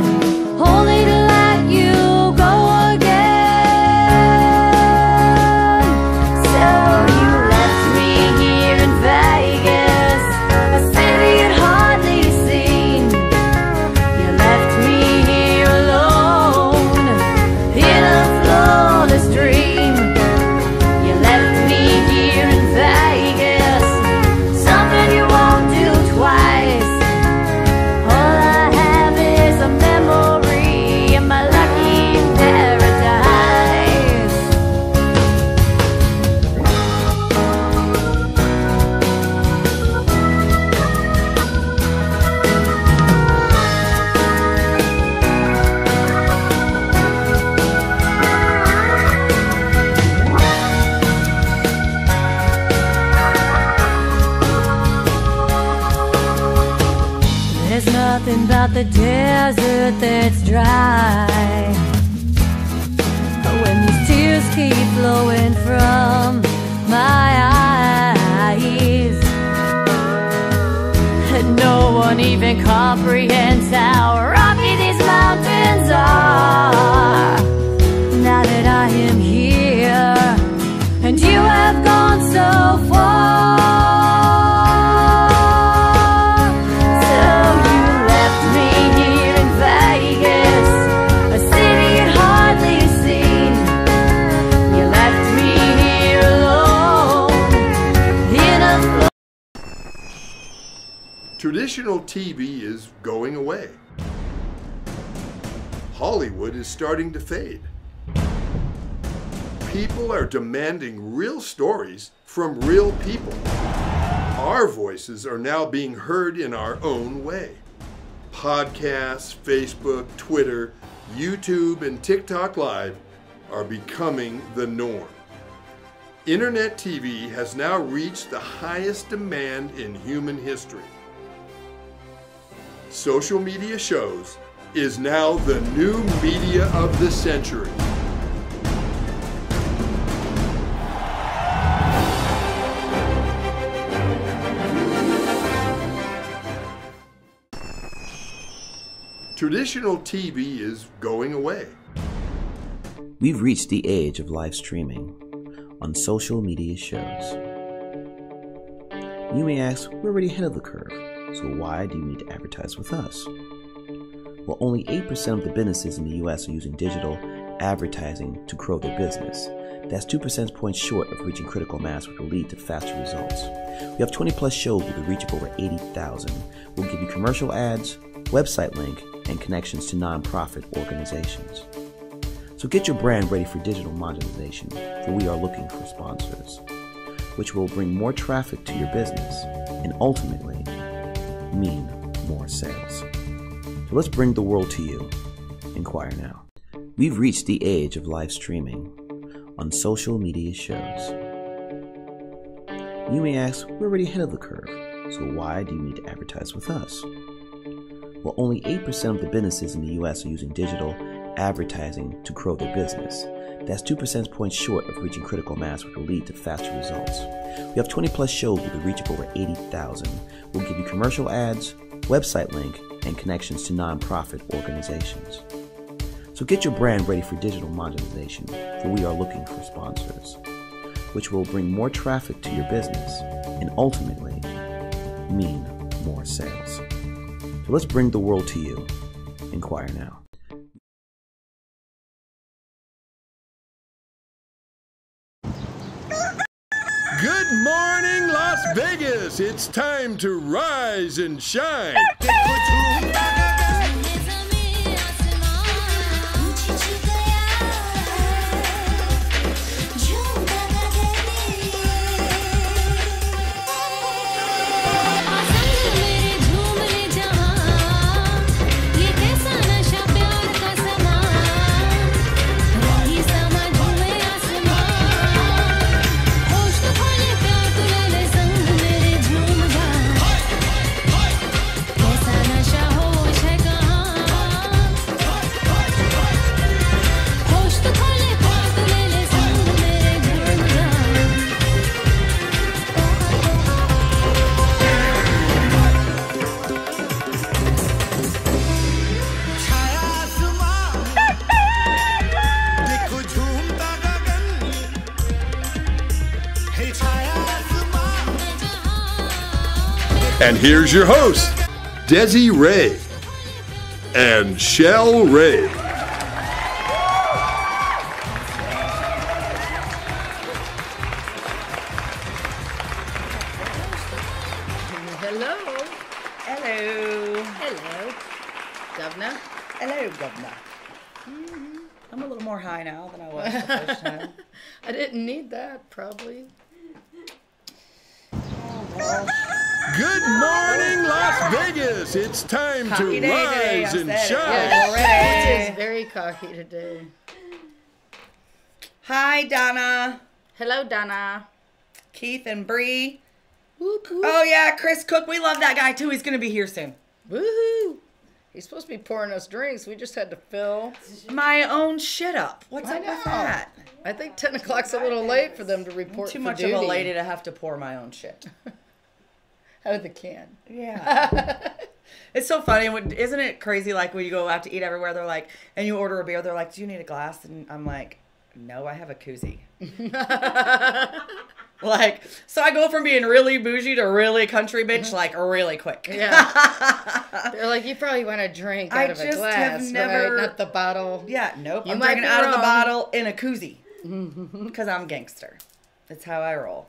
only to let you go again. So you left me here in Vegas, a city you'd hardly seen. You left me here alone in a flawless dream. You left me here in Vegas, something you won't do twice. All I have is a memory in my lucky paradise. There's nothing about the desert that's dry. When these tears keep flowing from my eyes, and no one even comprehends how rocky these mountains are. Now that I am here, and you have gone so far. Traditional TV is going away. Hollywood is starting to fade. People are demanding real stories from real people. Our voices are now being heard in our own way. Podcasts, Facebook, Twitter, YouTube, and TikTok Live are becoming the norm. Internet TV has now reached the highest demand in human history. Social media shows is now the new media of the century. Traditional TV is going away. We've reached the age of live streaming on social media shows. You may ask, we're already ahead of the curve, so why do you need to advertise with us? Well, only 8% of the businesses in the US are using digital advertising to grow their business. That's 2 percentage points short of reaching critical mass, which will lead to faster results. We have 20 plus shows with a reach of over 80,000. We'll give you commercial ads, website link, and connections to nonprofit organizations. So get your brand ready for digital monetization, for we are looking for sponsors, which will bring more traffic to your business and ultimately mean more sales. So let's bring the world to you. Inquire now. We've reached the age of live streaming on social media shows. You may ask, we're already ahead of the curve, so why do you need to advertise with us? Well, only 8% of the businesses in the US are using digital advertising to grow their business. That's 2 percentage points short of reaching critical mass, which will lead to faster results. We have 20 plus shows with a reach of over 80,000. We'll give you commercial ads, website link, and connections to nonprofit organizations. So get your brand ready for digital monetization, for we are looking for sponsors, which will bring more traffic to your business and ultimately mean more sales. So let's bring the world to you. Inquire now. Good morning, Las Vegas! It's time to rise and shine. And here's your host, Desi Ray and Shell Ray. Hello. Hello. Hello. Governor. Hello, Governor. I'm a little more high now than I was the first time. I didn't need that, probably. Good morning, Las Vegas! It's time to Cocky day today, rise I and said it. shine. Yes, Already. it is very cocky today. Hi, Donna, Hello, Donna. Keith, and Bree. Whoop, whoop. Oh, yeah, Chris Cook. We love that guy, too. He's going to be here soon. Woohoo! He's supposed to be pouring us drinks. We just had to fill. My own shit up. What's I up with know. that? I think 10 o'clock's a little late for them to report Too for much duty. of a lady to have to pour my own shit. Out of the can. Yeah. It's so funny. Isn't it crazy, like, when you go out to eat everywhere, they're like, and you order a beer, they're like, do you need a glass? And I'm like, no, I have a koozie. Like, so I go from being really bougie to really country bitch, like, really quick. Yeah. They're like, you probably want a drink out of a just glass, have never- right? Not the bottle. Yeah, nope. You I'm might drinking be out of the wrong. bottle in a koozie. Because I'm gangster. That's how I roll.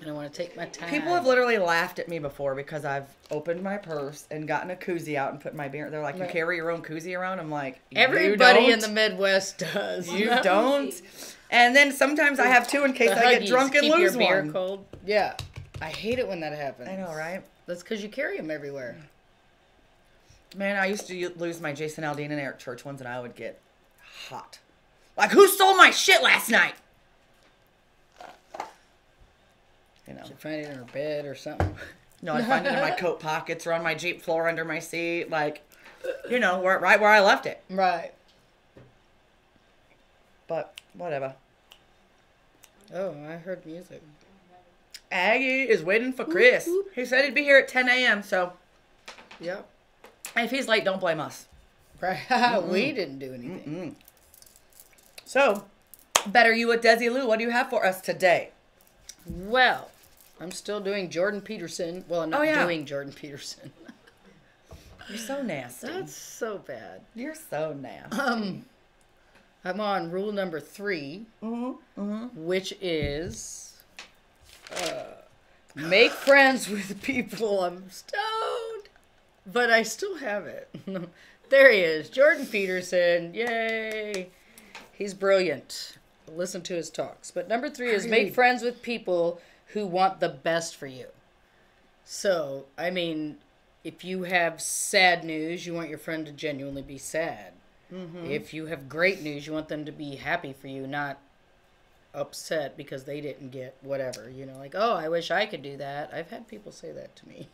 I don't want to take my time. People have literally laughed at me before because I've opened my purse and gotten a koozie out and put my beer. They're like, you Right. carry your own koozie around? I'm like, Everybody you in the Midwest does. You don't. And then sometimes I have two in case The I get Huggies, drunk and keep lose your beer one. cold. Yeah. I hate it when that happens. I know, right? That's because you carry them everywhere. Man, I used to lose my Jason Aldean and Eric Church ones and I would get hot. Like, who stole my shit last night? You know. Should find it in her bed or something. No, I find it in my coat pockets or on my Jeep floor under my seat, like, you know, right where I left it. Right. But whatever. Oh, I heard music. Aggie is waiting for Chris. He said he'd be here at 10 a.m. So Yep. if he's late, don't blame us. Right. We didn't do anything. So, Better You with Desi Lou, what do you have for us today? Well, I'm still doing Jordan Peterson. Well, I'm not yeah. doing Jordan Peterson. You're so nasty. That's so bad. You're so nasty. I'm on rule number 3, which is make friends with people. I'm stoned, but I still have it. There he is, Jordan Peterson. Yay. He's brilliant. Listen to his talks. But number 3 is make friends with people who want the best for you. So, I mean, if you have sad news, you want your friend to genuinely be sad. If you have great news, you want them to be happy for you, not upset because they didn't get whatever. You know, like, oh, I wish I could do that. I've had people say that to me.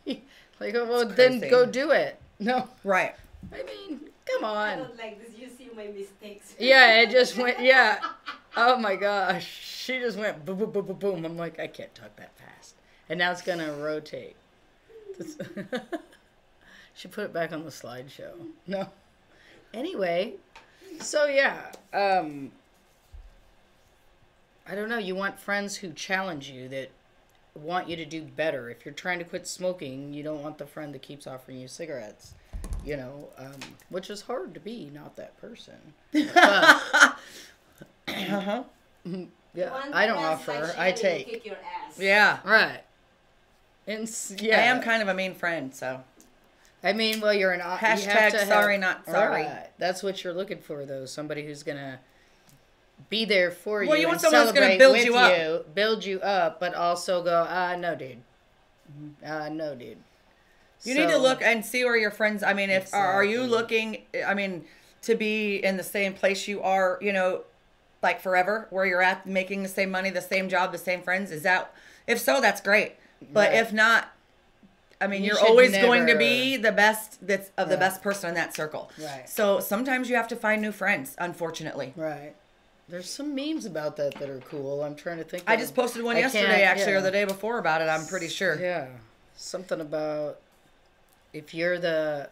Like, oh, well, then crazy. go do it. No. Right. I mean, come I on. don't like this. You see my mistakes. Yeah, it just went, yeah. Oh my gosh. She just went boom, boom, boom, boom, boom. I'm like, I can't talk that fast. And now it's going to rotate. She put it back on the slideshow. No. Anyway, so yeah, I don't know. You want friends who challenge you, that want you to do better. If you're trying to quit smoking, you don't want the friend that keeps offering you cigarettes, you know, which is hard to be, not that person. But, yeah, One I don't that's offer, like I she will take. Kick your ass. Yeah. Right. And yeah. I am kind of a mean friend, so. I mean, well, you're an you Hashtag have to have- sorry, not sorry. Right. That's what you're looking for, though. Somebody who's gonna be there for Well, you. you want and someone who's gonna celebrate build with you up. build you up, but also go, no, dude, no, dude. You need to look and see where your friends. I mean, if are you Exactly. looking? I mean, to be in the same place you are, you know, like forever, where you're at, making the same money, the same job, the same friends. Is that? If so, that's great. But Right. if not, I mean, You you're should always going to never- be the best. That's of the Right. best person in that circle. Right. So sometimes you have to find new friends. Unfortunately. Right. There's some memes about that are cool. I'm trying to think. I of- just posted one I yesterday, can't- actually, yeah. or the day before about it. I'm pretty sure. Yeah. Something about if you're the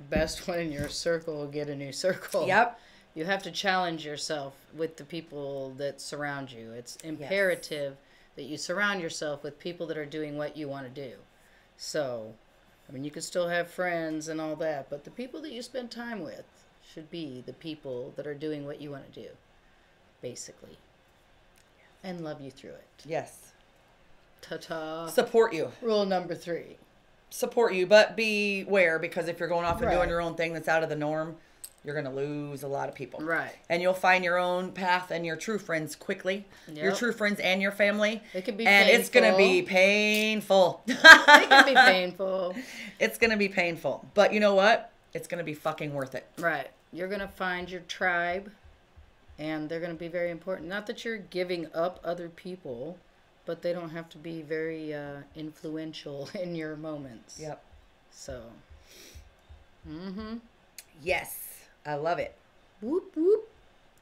best one in your circle, get a new circle. Yep. You have to challenge yourself with the people that surround you. It's imperative that you surround yourself with people that are doing what you want to do. So, I mean, you can still have friends and all that, but the people that you spend time with should be the people that are doing what you want to do, basically, and love you through it. Yes. Ta-ta. Support you. Rule number 3. Support you, but beware, because if you're going off and doing Right. your own thing that's out of the norm, you're going to lose a lot of people. Right. And you'll find your own path and your true friends quickly. Your Yep. true friends and your family. It can be and it's going to be painful. painful. It can be painful. It's going to be painful. But you know what? It's going to be fucking worth it. Right. You're going to find your tribe, and they're going to be very important. Not that you're giving up other people, but they don't have to be very influential in your moments. Yep. So, Yes. I love it. whoop, whoop.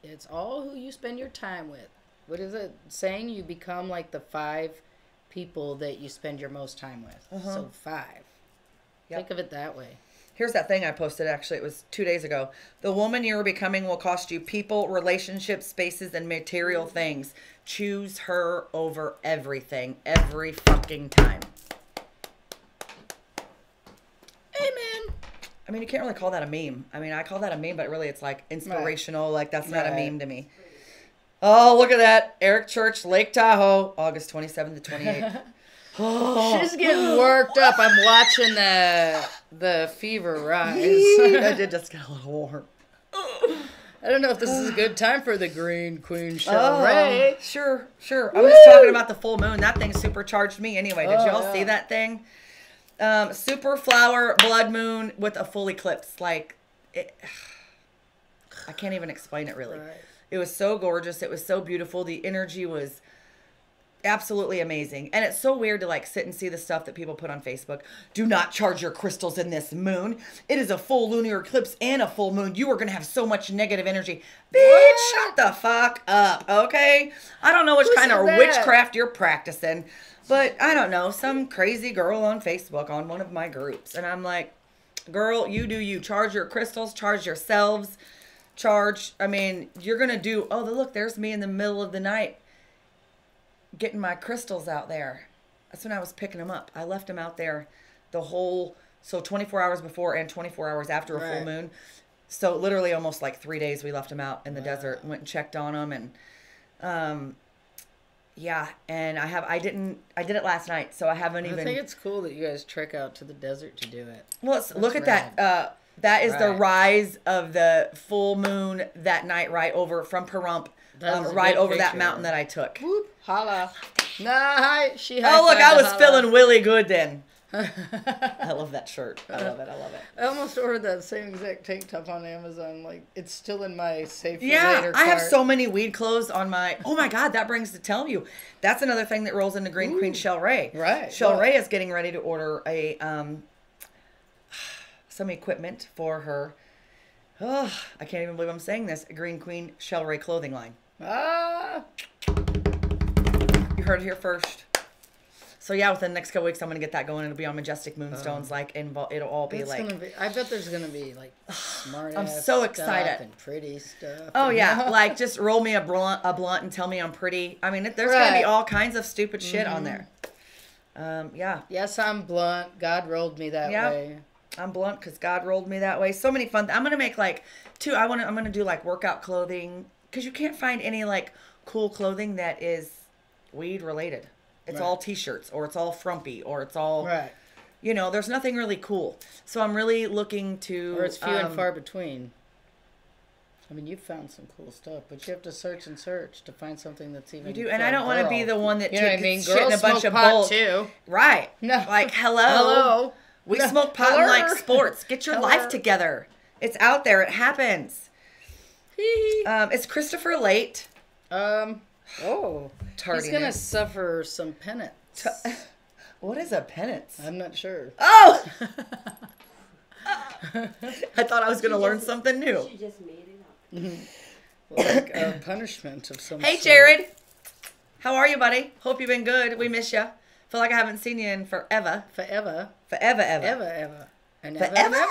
It's all who you spend your time with. What is it saying? You become like the 5 people that you spend your most time with. So 5. Yep. Think of it that way. Here's that thing I posted, actually. It was 2 days ago. The woman you're becoming will cost you people, relationships, spaces, and material things. Choose her over everything, every fucking time. Amen. I mean, you can't really call that a meme. I mean, I call that a meme, but really it's like inspirational. Like, that's not a Right. meme to me. Oh, look at that. Eric Church, Lake Tahoe, August 27th to 28th. She's getting worked up. I'm watching the fever rise. I did just get a little warm. I don't know if this is a good time for the Green Queen show, Oh, right? Sure. I'm just talking about the full moon. That thing supercharged me anyway. Did y'all see that thing? Super flower blood moon with a full eclipse. Like, I can't even explain it really. Right. It was so gorgeous. It was so beautiful. The energy was absolutely amazing. And it's so weird to like sit and see the stuff that people put on Facebook. Do not charge your crystals in this moon. It is a full lunar eclipse and a full moon. You are going to have so much negative energy. Bitch, shut the fuck up, okay? I don't know which kind of witchcraft you're practicing, but I don't know. Some crazy girl on Facebook on one of my groups. And I'm like, girl, you do you. Charge your crystals, charge yourselves, I mean, you're going to do, oh, look, there's me in the middle of the night getting my crystals out there. That's when I was picking them up. I left them out there so 24 hours before and 24 hours after a full moon. So literally almost like 3 days we left them out in the desert, went and checked on them. And yeah, and I did it last night, so I haven't even. I think it's cool that you guys trek out to the desert to do it. Well, look at that. That is the rise of the full moon that night right over from Pahrump, right over that mountain that I took. Whoop, holla. Nah, she oh, look, I was feeling really good then. I love that shirt. I love it. I almost ordered that same exact tank top on Amazon. Like, it's still in my safe for later I cart. have so many weed clothes on my... Oh, my God, that brings to tell you. That's another thing that rolls into Green Queen Shell Ray. Right. Shell Ray is getting ready to order some equipment for her. Oh, I can't even believe I'm saying this. A Green Queen Shell Ray clothing line. Ah! You heard it here first. So yeah, within the next couple weeks, I'm gonna get that going. It'll be on Majestic Moonstones, it'll all be like. I bet there's gonna be like smart. I'm so excited and pretty stuff. Oh yeah, like just roll me a blunt and tell me I'm pretty. I mean, there's gonna be all kinds of stupid shit on there. Yeah. Yes, I'm blunt. God rolled me that way. I'm blunt because God rolled me that way. So many fun. I'm gonna make like I'm gonna do like workout clothing because you can't find any like cool clothing that is weed related. It's all t-shirts or it's all frumpy or it's all, you know, there's nothing really cool. So I'm really looking to... Or it's few and far between. I mean, you've found some cool stuff, but you have to search to find something that's even... You do, and I don't want to be the one that takes shit Girls in a bunch smoke of pot bowls. too. Right. No. Like, hello. We smoke pot in like sports. Get your life together. It's out there. It happens. It's Christopher Late. He's gonna suffer some penance. What is a penance? I'm not sure. Oh! I thought I was gonna learn something new. She just made it up. Like a punishment of some Hey, sort. Jared. How are you, buddy? Hope you've been good. We miss you. Feel like I haven't seen you in forever. Forever. And ever.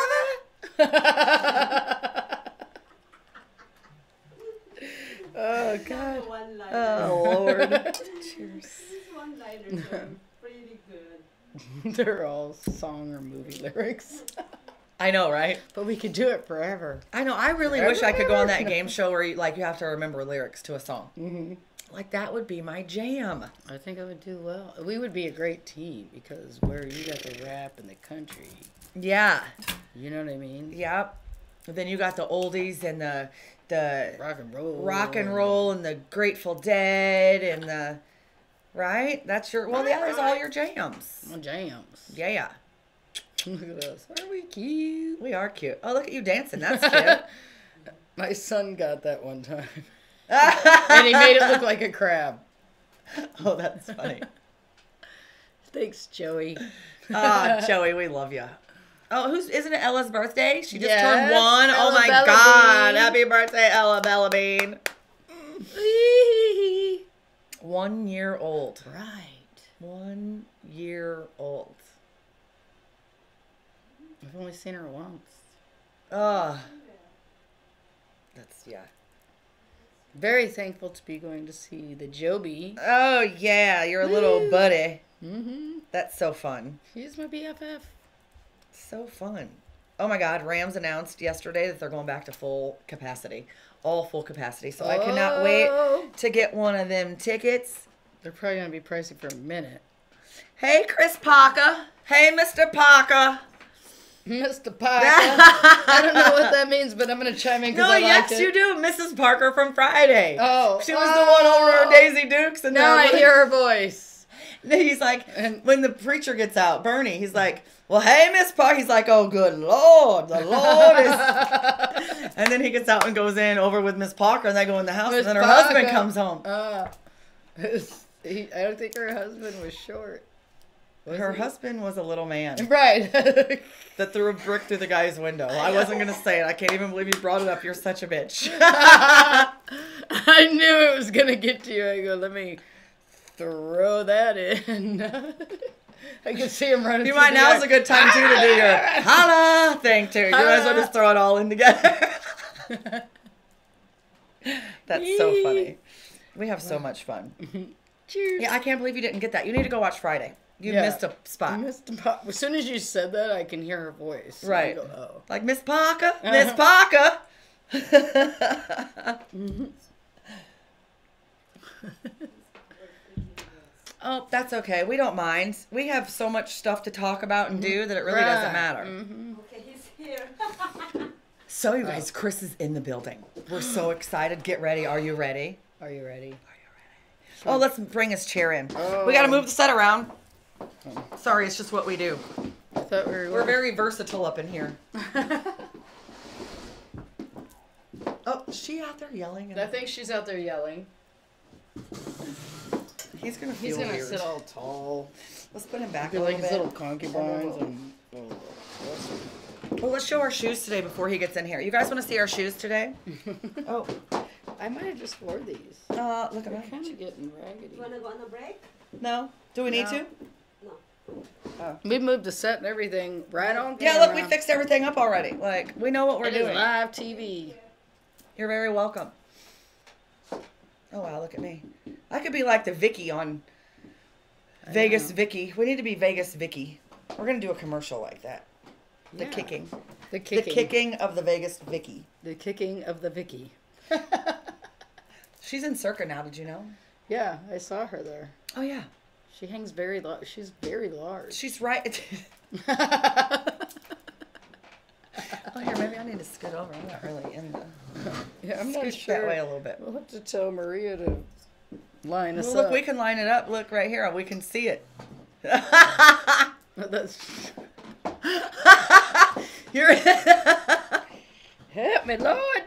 Oh, God. Oh, Lord. Cheers. These one-liners are pretty good. They're all song or movie lyrics. I know, right? But we could do it forever. I know. I really wish I could go on that game show where you have to remember lyrics to a song. Mm-hmm. Like, that would be my jam. I think I would do well. We would be a great team because where you got the rap and the country. Yeah. You know what I mean? Yep. And then you got the oldies and the rock and roll and the Grateful Dead and the right. That's your there's all your jams. My jams. Yeah. Look at us. Are we cute? We are cute. Oh, look at you dancing. That's cute. My son got that one time, and he made it look like a crab. Oh, that's funny. Thanks, Joey. Joey, we love you. Oh, isn't it Ella's birthday? She just Yes, turned 1. Ella Oh my Bellabean. God. Happy birthday, Ella Bellabean. 1 year old. Right. 1 year old. I've only seen her once. Oh. Yeah. Very thankful to be going to see the Joby. Oh, yeah. Your little buddy. Mm-hmm. That's so fun. He's my BFF. So fun. Oh my God, Rams announced yesterday that they're going back to full capacity. All full capacity. So I cannot wait to get one of them tickets. They're probably going to be pricey for a minute. Hey, Chris Parker. Hey, Mr. Parker. Mr. Parker. I don't know what that means, but I'm going to chime in because I like it. You do. Mrs. Parker from Friday. Oh. She was the one over at Daisy Dukes. And now I hear her voice. He's like, when the preacher gets out, Bernie, he's like, well, hey, Miss Parker. He's like, oh, good Lord. The Lord is... And then he gets out and goes in over with Miss Parker, and they go in the house, and then her husband comes home. I don't think her husband was short. Was Her he? husband was a little man Right. that threw a brick through the guy's window. I wasn't going to say it. I can't even believe you brought it up. You're such a bitch. I knew it was going to get to you. I go, let me throw that in. I can see him running. You through might, the now's yard. a good time, too, to do your holla thing, too. You might as well just throw it all in together. That's so funny. We have so much fun. Cheers. Yeah, I can't believe you didn't get that. You need to go watch Friday. You Yeah. missed a spot. As soon as you said that, I can hear her voice. Right. I go, oh. Like, Miss Parker, Miss Parker. Oh, that's okay. We don't mind. We have so much stuff to talk about and do that it really doesn't Right. matter. Okay, he's here. So, you guys, Chris is in the building. We're so excited. Get ready. Are you ready? Are you ready? Oh, let's bring his chair in. We got to move the set around. Sorry, it's just what we do. I thought we were. We're very versatile up in here. Oh, is she out there yelling? I think she's out there yelling. He's gonna He's feel gonna weird. sit all tall. Let's put him back Be a like little his bit. little concubines and. Well, let's show our shoes today before he gets in here. You guys want to see our shoes today? Oh, I might have just wore these. look at They're that. kind of getting raggedy. You wanna go on a break? No. Do we need No. to? No. We moved the set and everything right on. Yeah, look, we camera. fixed everything up already. Like, we know what we're It is doing. live TV. You're very welcome. Oh, wow, look at me. I could be like the Vicky on Vegas Vicky. We need to be Vegas Vicky. We're going to do a commercial like that. The Yeah. kicking. The The kicking. kicking of the Vegas Vicky. The kicking of the Vicky. She's in Circa now, did you know? Yeah, I saw her there. Oh, yeah. She hangs very large. She's very large. She's right. Oh, here, maybe I need to scoot over. I'm not really in the... Yeah, I'm not Scoot sure. that way a little bit. We'll have to tell Maria to line us Well, look, up. we can line it up. Look right here. We can see it. That's Here, help me, Lord.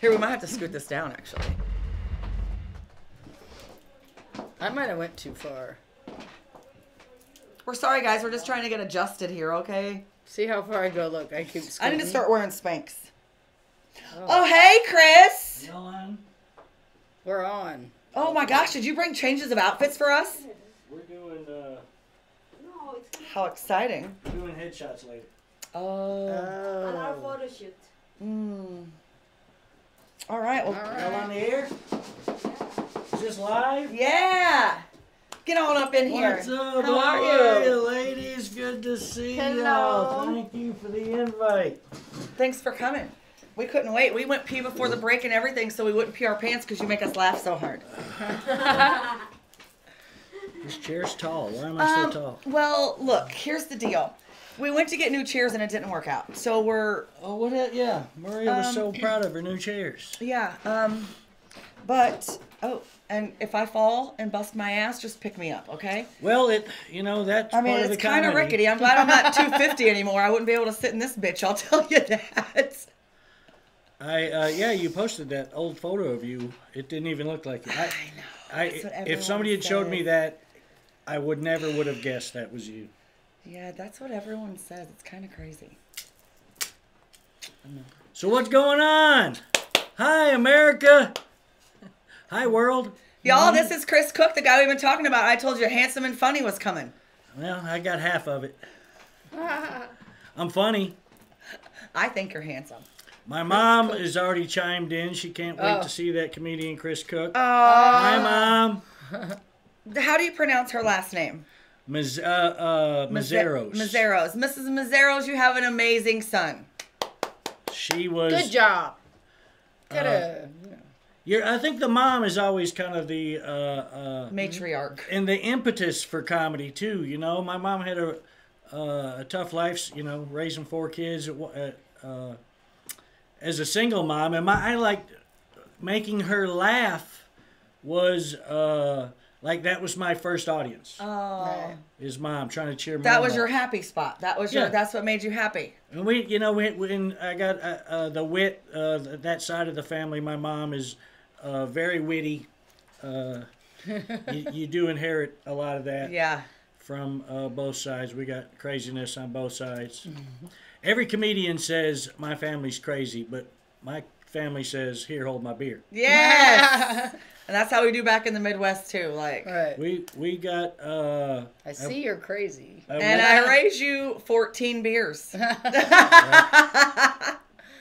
here, we might have to scoot this down, actually. I might have went too far. We're sorry, guys. We're just trying to get adjusted here, okay? See how far I go. Look, I keep. I need to scooting. start wearing Spanx. Oh, hey, Chris. We're on. Oh, my gosh. Did you bring changes of outfits for us? We're doing No, it's How exciting. doing headshots later. Oh. on our Oh. photo shoot. All right. Well, Y'all on the air? Is this live? yeah. Get on up in here. What's up? How are you? ladies? Good to see Hello. y'all. Thank you for the invite. Thanks for coming. We couldn't wait. We went pee before the break and everything so we wouldn't pee our pants because you make us laugh so hard. This chair's tall. Why am I so tall? Well, look, here's the deal. We went to get new chairs and it didn't work out. So we're, Oh, what? Yeah, Maria was so proud of her new chairs. yeah, but, oh, and if I fall and bust my ass, just pick me up, okay? Well, that's I mean, part of the it's kind of comedy. rickety. I'm glad I'm not 250 anymore. I wouldn't be able to sit in this bitch, I'll tell you that. Yeah, you posted that old photo of you. It didn't even look like you. That's what If everyone somebody had showed me says. that, I would have guessed that was you. Yeah, that's what everyone says. It's kind of crazy. So what's going on? Hi, America. Hi, world. Y'all, this is Chris Cook, the guy we've been talking about. I told you Handsome and Funny was coming. Well, I got half of it. I'm funny. I think you're handsome. My mom has already chimed in. She can't wait to see that comedian Chris Cook. Oh. Hi, Mom. How do you pronounce her last name? Mazzeros. Mazzeros. Mrs. Mazzeros, you have an amazing son. She was. Good job. Gotta. I think the mom is always kind of the Matriarch. and the impetus for comedy too. You know, my mom had a tough life. You know, raising 4 kids as a single mom, and I liked making her laugh. Was like that was my first audience. Oh. Is mom trying to cheer? That Mom was up. your happy spot. That was Yeah. that's what made you happy. And when I got the wit, that side of the family, my mom is very witty. you do inherit a lot of that Yeah. from both sides. We got craziness on both sides. Every comedian says my family's crazy, but my family says, here, hold my beer. Yes. And that's how we do back in the Midwest too. Like, Right. We got I see you're crazy. and I raise you 14 beers.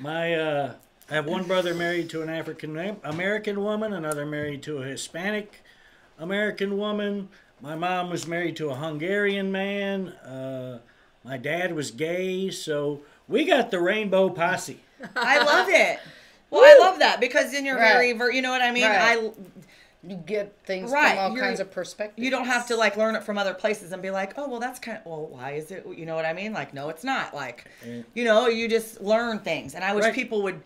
I have one brother married to an African American woman, another married to a Hispanic American woman. My mom was married to a Hungarian man. My dad was gay, so we got the rainbow posse. I love it. Well, I love that because then you're Right. you know what I mean? Right. You get things Right, from all you're- kinds of perspectives. You don't have to like learn it from other places and be like, oh, well, that's kind of, well, why is it? You know what I mean? Like, no, it's not. Like, you know, you just learn things. And I wish Right. people would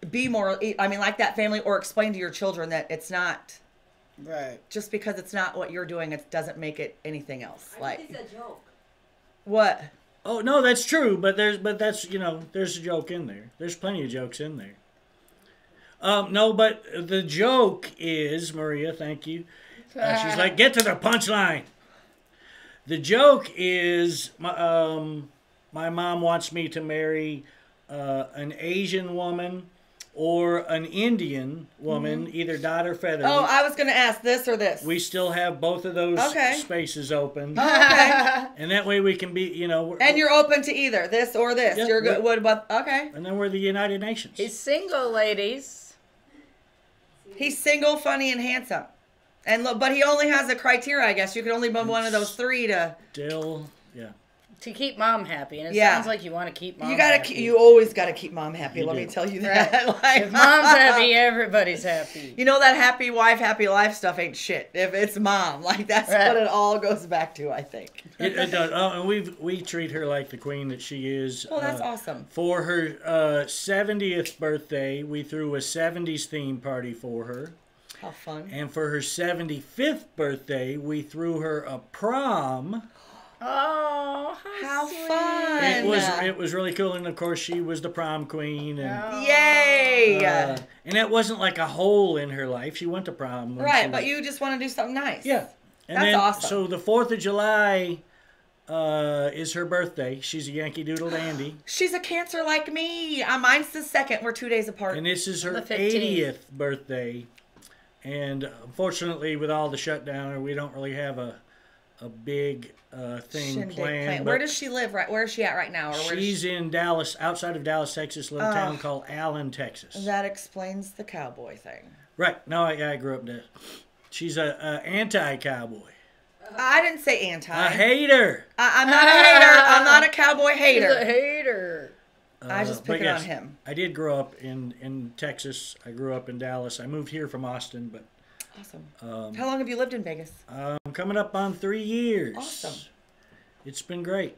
be more, I mean, like that family, or explain to your children that it's not, Right. just because it's not what you're doing, it doesn't make it anything else. I Like, think it's a joke. what? Oh no, that's true, but that's there's a joke in there. There's plenty of jokes in there. No, but the joke is, Maria, thank you. She's like, get to the punchline. The joke is, my mom wants me to marry an Asian woman or an Indian woman, either dot or feather. Oh, I was going to ask this or this. We still have both of those Okay. spaces open. Okay. And that way we can be, And you're open to either this or this. Yeah, You're good. yeah. What about, okay. and then we're the United Nations. He's single, ladies. He's single, funny, and handsome. And look, but he only has a criteria, I guess. You can only be one of those three to. Still, yeah. To keep mom happy. And it Yeah. sounds like you want to keep mom You gotta. happy. You always gotta keep mom happy. You Let do. me tell you Right. that. Like, If mom's happy, everybody's happy. you know that happy wife, happy life stuff ain't shit. If it's mom, like that's Right. what it all goes back to. I think. It does. Oh, and we treat her like the queen that she is. Well, that's awesome. For her 70th birthday, we threw a 70s theme party for her. How fun. And for her 75th birthday, we threw her a prom. Oh, How sweet. fun. It was really cool, and of course she was the prom queen. And Yay! and that wasn't like a hole in her life. She went to prom. when she Right, was- but you just want to do something nice. Yeah. And That's then, awesome. So the 4th of July is her birthday. She's a Yankee Doodle Dandy. She's a Cancer like me. Mine's the 2nd. We're 2 days apart. And this is her The 15th. 80th birthday. And unfortunately, with all the shutdown, we don't really have a big thing Shindig planned. plan. but Where does she live? Right? Where is she at right now? Or where she's in Dallas, outside of Dallas, Texas, a little town called Allen, Texas. that explains the cowboy thing. Right. No, I grew up there. She's a anti-cowboy. I didn't say anti. A hater. I'm not a hater. I'm not a cowboy He's hater. a hater. I just But pick it yes, on him. I did grow up in Texas. I grew up in Dallas. I moved here from Austin, but Awesome. How long have you lived in Vegas? I'm coming up on 3 years. Awesome. It's been great.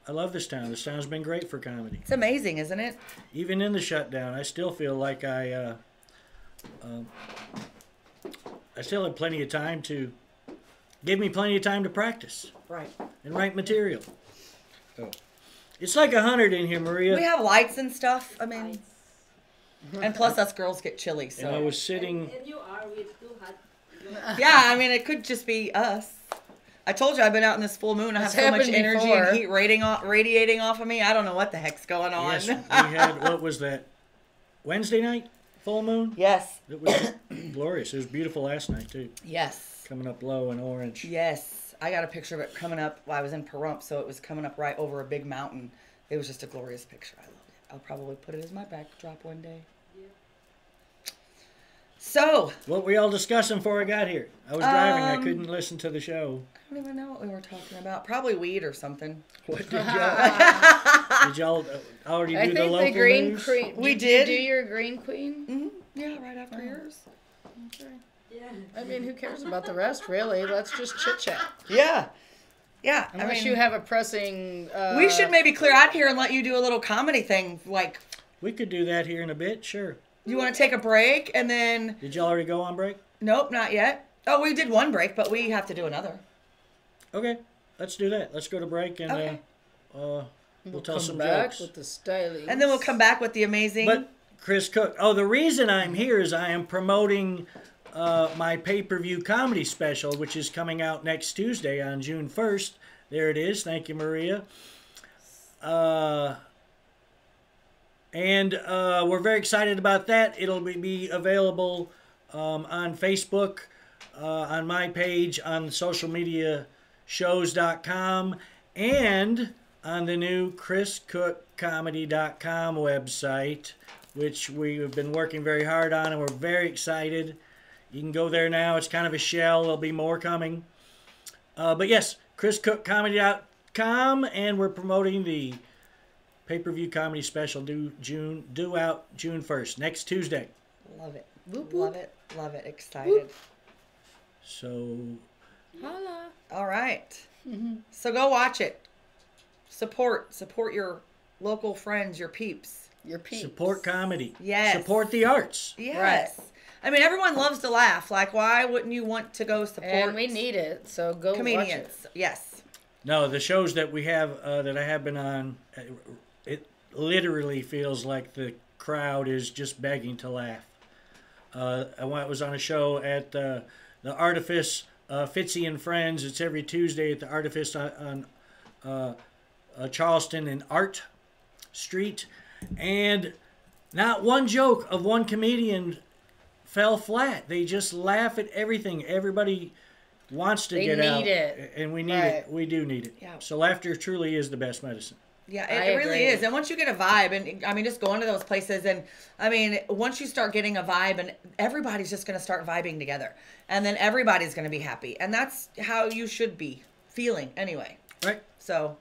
I love this town. This town's been great for comedy. It's amazing, isn't it? Even in the shutdown, I still feel like I still have plenty of time to give me plenty of time to practice Right. and write material. So, it's like 100 in here, Maria. We have lights and stuff. I mean, and plus us girls get chilly. and I So was sitting. And you are with too hot. yeah, I mean, it could just be us. I told you I've been out in this full moon. I have It's so much happened energy before. and heat radiating off of me. I don't know what the heck's going on. Yes, we had, what was that? Wednesday night? Full moon? Yes. It was glorious. It was beautiful last night, too. Yes. Coming up low in orange. Yes. I got a picture of it coming up. Well, I was in Pahrump, so it was coming up right over a big mountain. It was just a glorious picture. I loved it. I'll probably put it as my backdrop one day. So, What were y'all discussing before I got here? I was driving. I couldn't listen to the show. I don't even know what we were talking about. Probably weed or something. What did y'all... did y'all already I do the think local the green news? queen. We you did. do your green queen? Yeah, right after yours. Okay. Yeah. I mean, who cares about the rest, really? Let's just chit chat. Yeah. Yeah. I Unless mean, you have a pressing. we should maybe clear out here and let you do a little comedy thing. Like, We could do that here in a bit, sure. you want to take a break and then. Did y'all already go on break? Nope, not yet. Oh, we did one break, but we have to do another. Okay, let's do that. Let's go to break and Okay. we'll tell come some back jokes. with the styling. And then we'll come back with the amazing. But Chris Cook. Oh, the reason I'm here is I am promoting my pay-per-view comedy special, which is coming out next Tuesday on June 1st. There it is. Thank you, Maria. And we're very excited about that. It'll be available on Facebook, on my page, on socialmediashows.com, and on the new chriscookcomedy.com website, which we have been working very hard on, and we're very excited. You can go there now. It's kind of a shell. There'll be more coming. But yes, chriscookcomedy.com, and we're promoting the pay-per-view comedy special due out June 1st, next Tuesday. Love it. Whoop, Love whoop. it. Love it. Excited. So, Holla. All right. So go watch it. Support your local friends, your peeps. Your peeps. support comedy. Yes. Support the arts. Yes. I mean, everyone loves to laugh. Like, why wouldn't you want to go support And we need it, so go comedians? watch it. Yes. No, the shows that we have, that I have been on, it literally feels like the crowd is just begging to laugh. I was on a show at the Artifice, Fitzy and Friends. It's every Tuesday at the Artifice on Charleston and Art Street. And not one joke of one comedian fell flat. They just laugh at everything. Everybody wants to get out. They need it. And we need Right. it. We do need it. Yeah. So laughter truly is the best medicine. Yeah, I it really agree. is. And once you get a vibe, and I mean, just going to those places, and I mean, once you start getting a vibe, and everybody's just going to start vibing together, and then everybody's going to be happy, and that's how you should be feeling anyway. Right? So,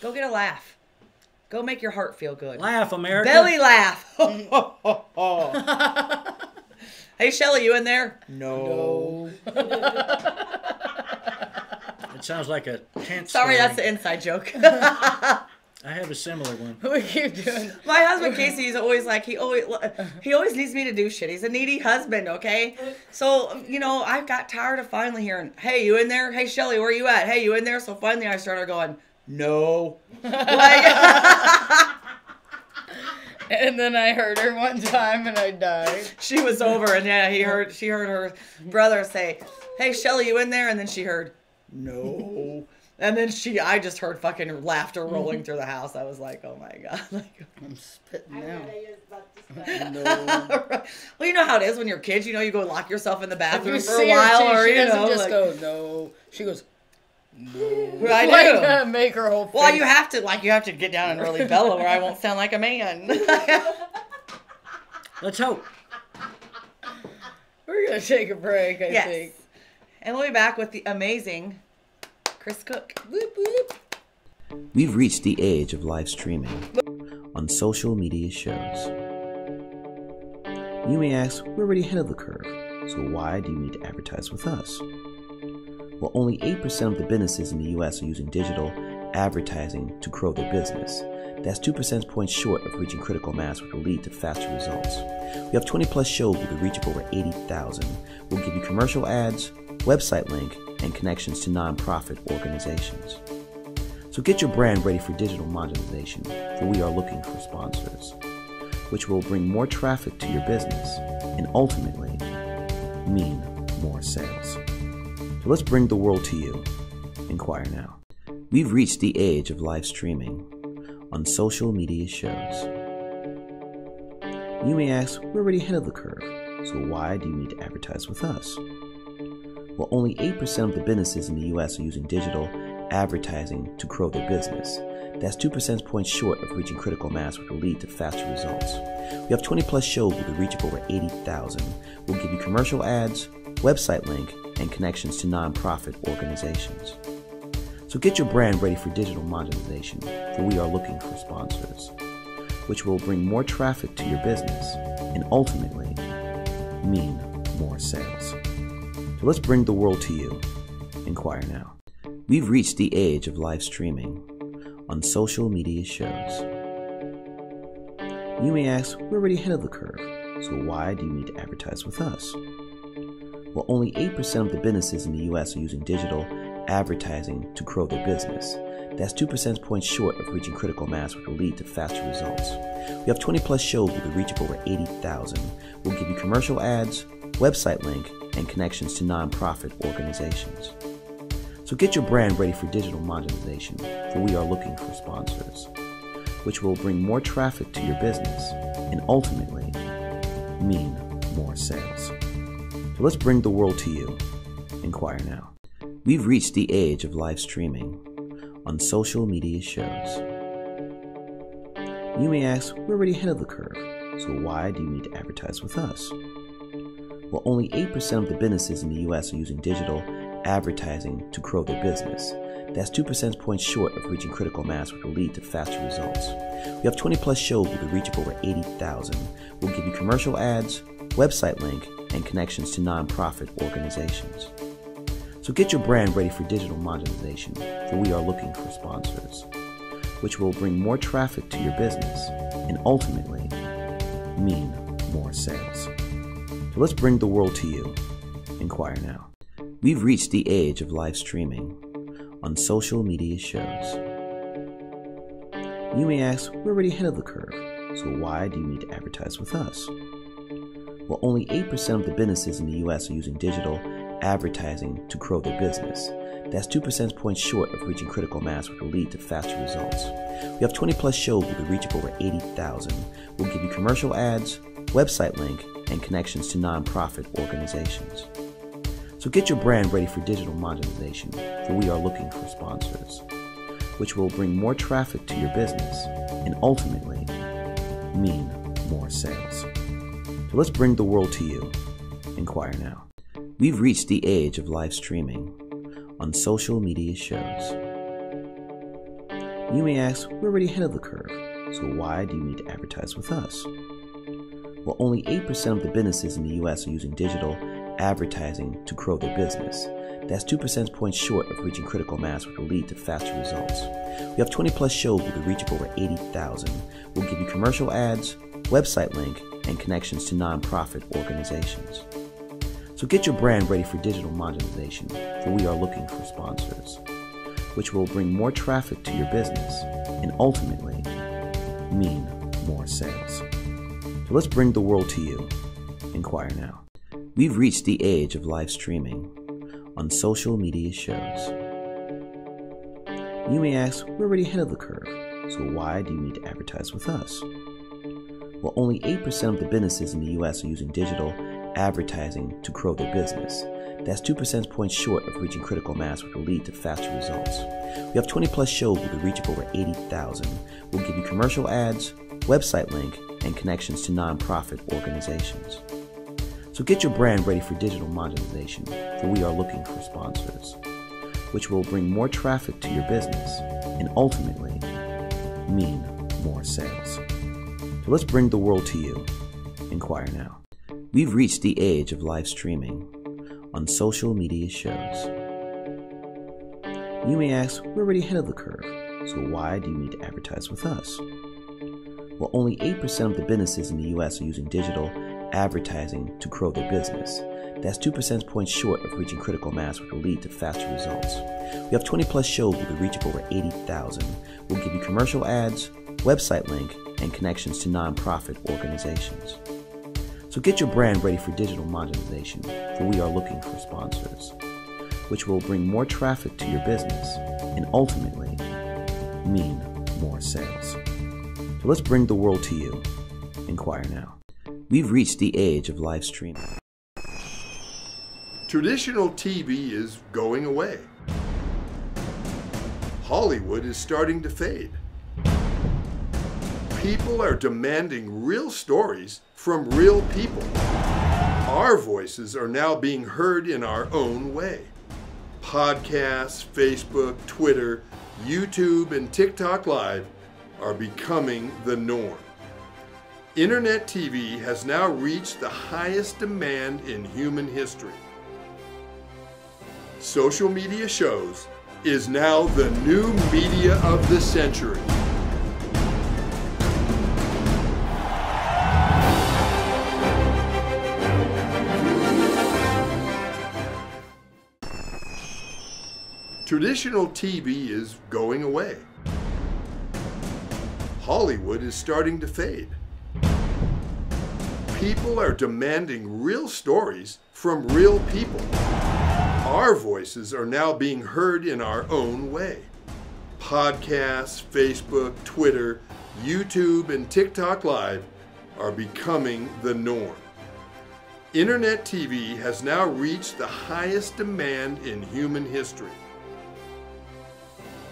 go get a laugh. Go make your heart feel good. Laugh, America. Belly laugh. Hey, Shelly, you in there? No. It sounds like a tent Sorry, story. that's the inside joke. I have a similar one. We keep doing. My husband Casey is always like he always needs me to do shit. He's a needy husband, okay? So I got tired of finally hearing, "Hey, you in there? Hey, Shelly, where you at? Hey, you in there?" So finally I started going, "No." And then I heard her one time and I died. She was over, and she heard her brother say, "Hey, Shelly, you in there?" And then she heard, "No." And then I just heard fucking laughter rolling through the house. I was like, "Oh my god!" Like, I'm spitting I now. know I was about to say. well, you know how it is when you're kids. You go lock yourself in the If bathroom you for see a while, her too, or she doesn't just like, go no. She goes no. I do. Like, make her whole face. Well, you have to get down and really bellow, or I won't sound like a man. Let's hope. We're gonna take a break. I Yes. think. And we'll be back with the amazing Chris Cook. Whoop whoop. We've reached the age of live streaming on social media shows. You may ask, we're already ahead of the curve, so why do you need to advertise with us? Well, only 8% of the businesses in the US are using digital advertising to grow their business. That's 2 percentage points short of reaching critical mass, which will lead to faster results. We have 20 plus shows with a reach of over 80,000. We'll give you commercial ads, website link, and connections to nonprofit organizations. So get your brand ready for digital monetization, for we are looking for sponsors, which will bring more traffic to your business and ultimately mean more sales. So let's bring the world to you. Inquire now. We've reached the age of live streaming on social media shows. You may ask, we're already ahead of the curve, so why do you need to advertise with us? Well, only 8% of the businesses in the US are using digital advertising to grow their business. That's 2 percentage points short of reaching critical mass, which will lead to faster results. We have 20 plus shows with a reach of over 80,000. We'll give you commercial ads, website link, and connections to nonprofit organizations. So get your brand ready for digital monetization, for we are looking for sponsors, which will bring more traffic to your business and ultimately mean more sales. So let's bring the world to you. Inquire now. We've reached the age of live streaming on social media shows. You may ask, we're already ahead of the curve, so why do you need to advertise with us? Well, only 8% of the businesses in the US are using digital advertising to grow their business. That's 2 percentage points short of reaching critical mass, which will lead to faster results. We have 20 plus shows with a reach of over 80,000. We'll give you commercial ads, website link, and connections to nonprofit organizations. So get your brand ready for digital monetization, for we are looking for sponsors, which will bring more traffic to your business and ultimately mean more sales. So let's bring the world to you. Inquire now. We've reached the age of live streaming on social media shows. You may ask, we're already ahead of the curve, so why do you need to advertise with us? Well, only 8% of the businesses in the US are using digital advertising to grow their business. That's 2 percentage points short of reaching critical mass, which will lead to faster results. We have 20 plus shows with a reach of over 80,000. We'll give you commercial ads, website link, and connections to nonprofit organizations. So get your brand ready for digital monetization, for we are looking for sponsors, which will bring more traffic to your business and ultimately mean more sales. So let's bring the world to you. Inquire now. We've reached the age of live streaming on social media shows. You may ask, we're already ahead of the curve, so why do you need to advertise with us? Well, only 8% of the businesses in the US are using digital advertising to grow their business. That's 2 percentage points short of reaching critical mass, which will lead to faster results. We have 20 plus shows with a reach of over 80,000. We'll give you commercial ads, website link, and connections to nonprofit organizations. So get your brand ready for digital monetization, for we are looking for sponsors, which will bring more traffic to your business and ultimately mean more sales. So let's bring the world to you. Inquire now. We've reached the age of live streaming on social media shows. You may ask, we're already ahead of the curve, so why do you need to advertise with us? Well, only 8% of the businesses in the US are using digital advertising to grow their business. That's 2 percentage points short of reaching critical mass, which will lead to faster results. We have 20 plus shows with a reach of over 80,000. We'll give you commercial ads, website link, and connections to nonprofit organizations. So get your brand ready for digital monetization, for we are looking for sponsors, which will bring more traffic to your business and ultimately mean more sales. So let's bring the world to you. Inquire now. We've reached the age of live streaming on social media shows. You may ask, we're already ahead of the curve, so why do you need to advertise with us? Well, only 8% of the businesses in the US are using digital advertising to grow their business. That's 2 percentage points short of reaching critical mass, which will lead to faster results. We have 20 plus shows with a reach of over 80,000. We'll give you commercial ads, website link, and connections to nonprofit organizations. So get your brand ready for digital monetization, for we are looking for sponsors, which will bring more traffic to your business and ultimately mean more sales. So let's bring the world to you. Inquire now. We've reached the age of live streaming on social media shows. You may ask, we're already ahead of the curve, so why do you need to advertise with us? Well, only 8% of the businesses in the US are using digital advertising to grow their business. That's 2 percentage points short of reaching critical mass, which will lead to faster results. We have 20 plus shows with a reach of over 80,000. We'll give you commercial ads, website link, and connections to nonprofit organizations. So get your brand ready for digital monetization, for we are looking for sponsors, which will bring more traffic to your business and ultimately mean more sales. So let's bring the world to you. Inquire now. We've reached the age of live streaming. Traditional TV is going away. Hollywood is starting to fade. People are demanding real stories from real people. Our voices are now being heard in our own way. Podcasts, Facebook, Twitter, YouTube, and TikTok Live are becoming the norm. Internet TV has now reached the highest demand in human history. Social media shows is now the new media of the century. Traditional TV is going away. Hollywood is starting to fade. People are demanding real stories from real people. Our voices are now being heard in our own way. Podcasts, Facebook, Twitter, YouTube, and TikTok Live are becoming the norm. Internet TV has now reached the highest demand in human history.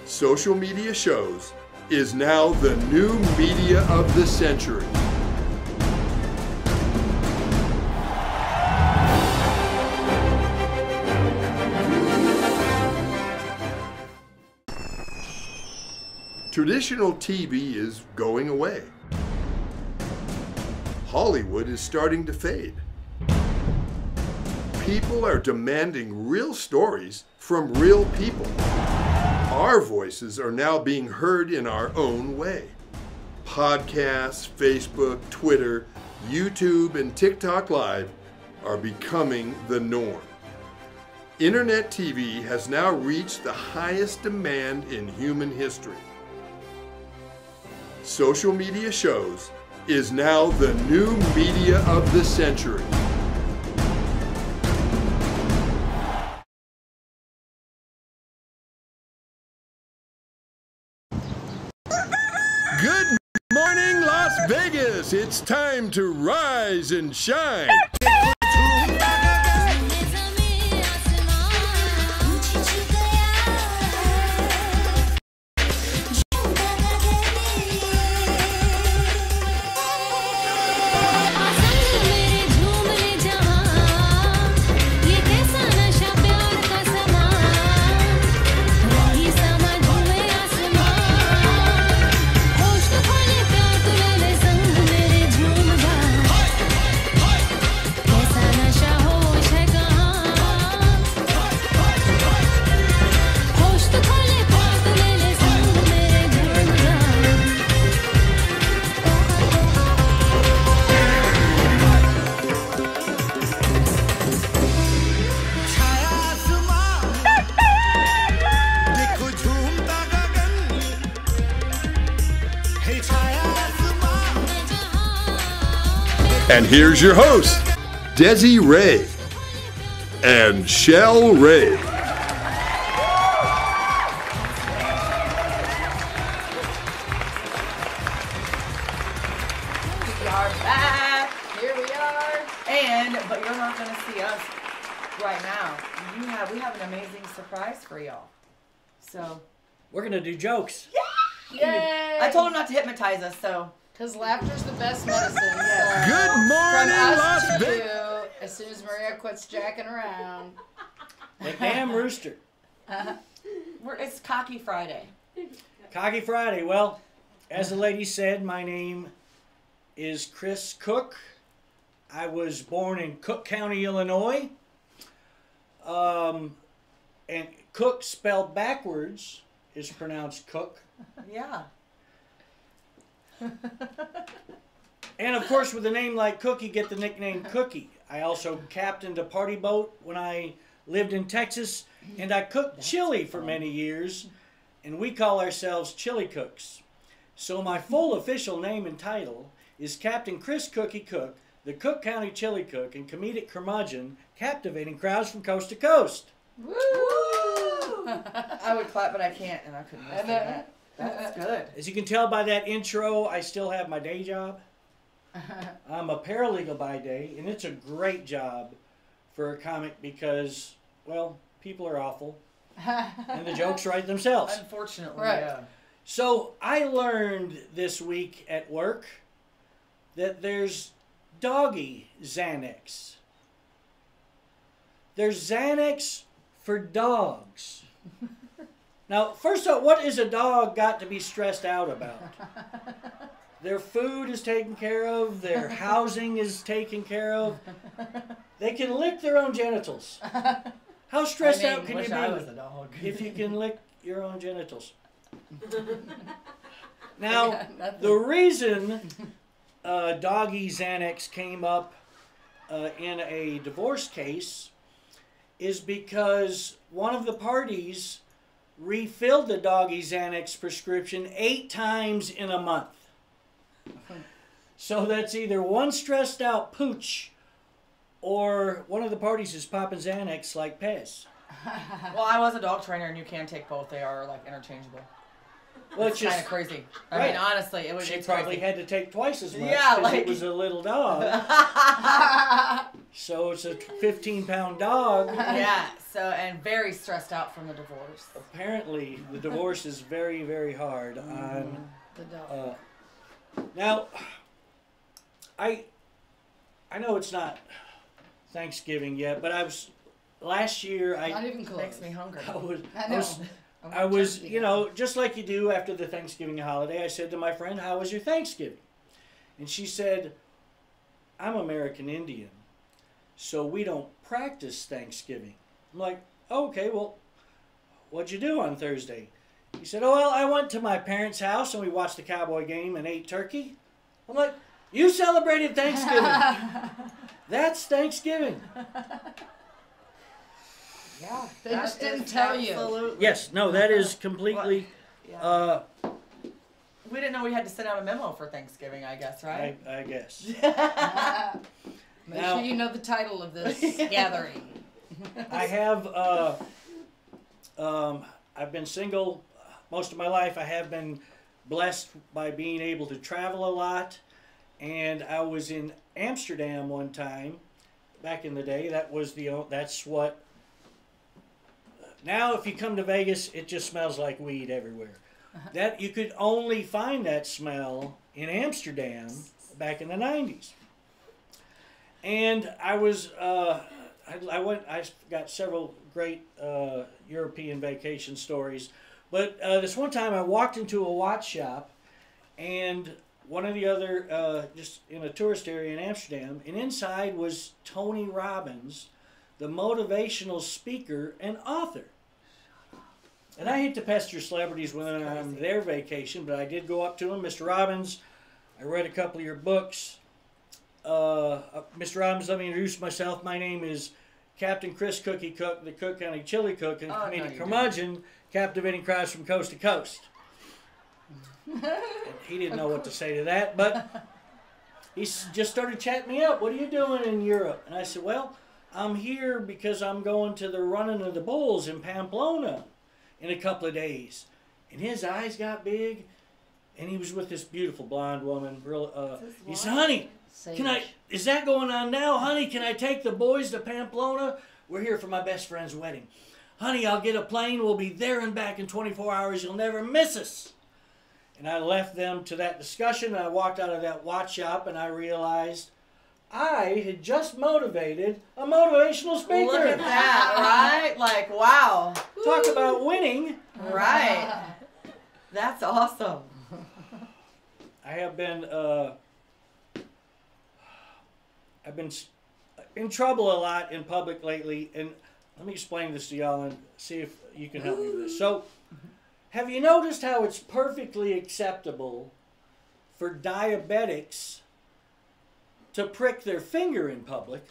Social media shows is now the new media of the century. Traditional TV is going away. Hollywood is starting to fade. People are demanding real stories from real people. Our voices are now being heard in our own way. Podcasts, Facebook, Twitter, YouTube, and TikTok Live are becoming the norm. Internet TV has now reached the highest demand in human history. Social media shows is now the new media of the century. Good morning, Las Vegas. It's time to rise and shine. And here's your host, Desi Ray and Shell Ray. We are back. Here we are. But you're not going to see us right now. We have an amazing surprise for y'all. So We're going to do jokes. Yay! I told him not to hypnotize us, so. Because laughter's the best medicine. So Good from morning, us Las to Vegas. you, as soon as Maria quits jacking around. Like damn rooster. It's Cocky Friday. Cocky Friday. Well, as the lady said, my name is Chris Cook. I was born in Cook County, Illinois. And Cook spelled backwards is pronounced Cook. Yeah. And of course, with a name like Cook, you get the nickname Cookie. I also captained a party boat when I lived in Texas, and I cooked chili for many years, and we call ourselves Chili Cooks. So my full official name and title is Captain Chris Cookie Cook, the Cook County Chili Cook and comedic curmudgeon, captivating crowds from coast to coast. Woo! I would clap, but I can't, and I couldn't listen to that. That's good. As you can tell by that intro, I still have my day job. I'm a paralegal by day, and it's a great job for a comic because, well, people are awful, and the jokes write themselves. Unfortunately, Right. yeah. So I learned this week at work that there's doggy Xanax. There's Xanax for dogs. Now, first off, what is a dog got to be stressed out about? Their food is taken care of. Their housing is taken care of. They can lick their own genitals. How stressed out can you wish be I was a dog. if you can lick your own genitals? Now, the reason doggy Xanax came up in a divorce case is because one of the parties refilled the doggy Xanax prescription 8 times in a month. So that's either one stressed out pooch or one of the parties is popping Xanax like Pez. Well, I was a dog trainer, and you can take both. They are like interchangeable. Well, It's kind of crazy. I right. mean, honestly, She it's probably crazy. had to take twice as much Yeah, because like- it was a little dog. So it's a 15-pound dog. Yeah. So and very stressed out from the divorce. Apparently, the divorce is very, very hard on. The dog. Now, I know it's not Thanksgiving yet, but I was last year. Not even close. Makes me hungry. I know. I was, you know, just like you do after the Thanksgiving holiday. I said to my friend, "How was your Thanksgiving?" And she said, "I'm American Indian, so we don't practice Thanksgiving." I'm like, oh, "Okay, well, what'd you do on Thursday?" He said, "Oh, well, I went to my parents' house and we watched the Cowboy game and ate turkey." I'm like, "You celebrated Thanksgiving. That's Thanksgiving." Yeah. They just didn't tell you. Absolutely. Yes, no, that is completely. Yeah. We didn't know we had to send out a memo for Thanksgiving, I guess, right? I guess. Make Now- sure you know the title of this gathering. I have. I've been single most of my life. I have been blessed by being able to travel a lot, and I was in Amsterdam one time back in the day. That's what. Now, if you come to Vegas, it just smells like weed everywhere. That you could only find that smell in Amsterdam back in the 90s. And I was, I got several great European vacation stories. But this one time I walked into a watch shop, and one of the other, just in a tourist area in Amsterdam, and inside was Tony Robbins, the motivational speaker and author. And I hate to pester celebrities when I'm on their vacation, but I did go up to him. "Mr. Robbins, I read a couple of your books. Mr. Robbins, let me introduce myself. My name is Captain Chris Cookie Cook, the Cook County Chili Cook, and comedic curmudgeon, captivating crowds from coast to coast." And he didn't know what to say to that, but he just started chatting me up. "What are you doing in Europe?" And I said, "Well, I'm here because I'm going to the running of the bulls in Pamplona in a couple of days." And his eyes got big, and he was with this beautiful blonde woman. He said, "Honey, is that going on now? Honey, can I take the boys to Pamplona? We're here for my best friend's wedding. Honey, I'll get a plane. We'll be there and back in 24 hours. You'll never miss us." And I left them to that discussion, and I walked out of that watch shop, and I realized I had just motivated a motivational speaker. Look at that, right? Like, wow. Talk about winning. Right. That's awesome. I have been, I've been in trouble a lot in public lately, and let me explain this to y'all and see if you can help me with this. So, have you noticed how it's perfectly acceptable for diabetics to prick their finger in public?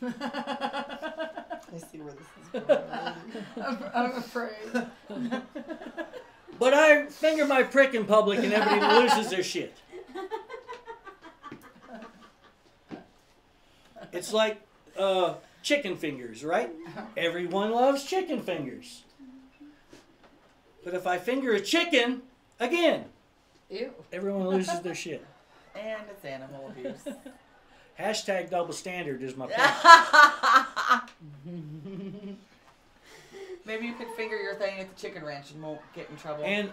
I see where this is going. I'm afraid. But I finger my prick in public and everybody loses their shit. It's like chicken fingers, right? Everyone loves chicken fingers. But if I finger a chicken, again, Ew. everyone loses their shit. And it's animal abuse. Hashtag double standard is my point. Maybe you could finger your thing at the chicken ranch and won't get in trouble. And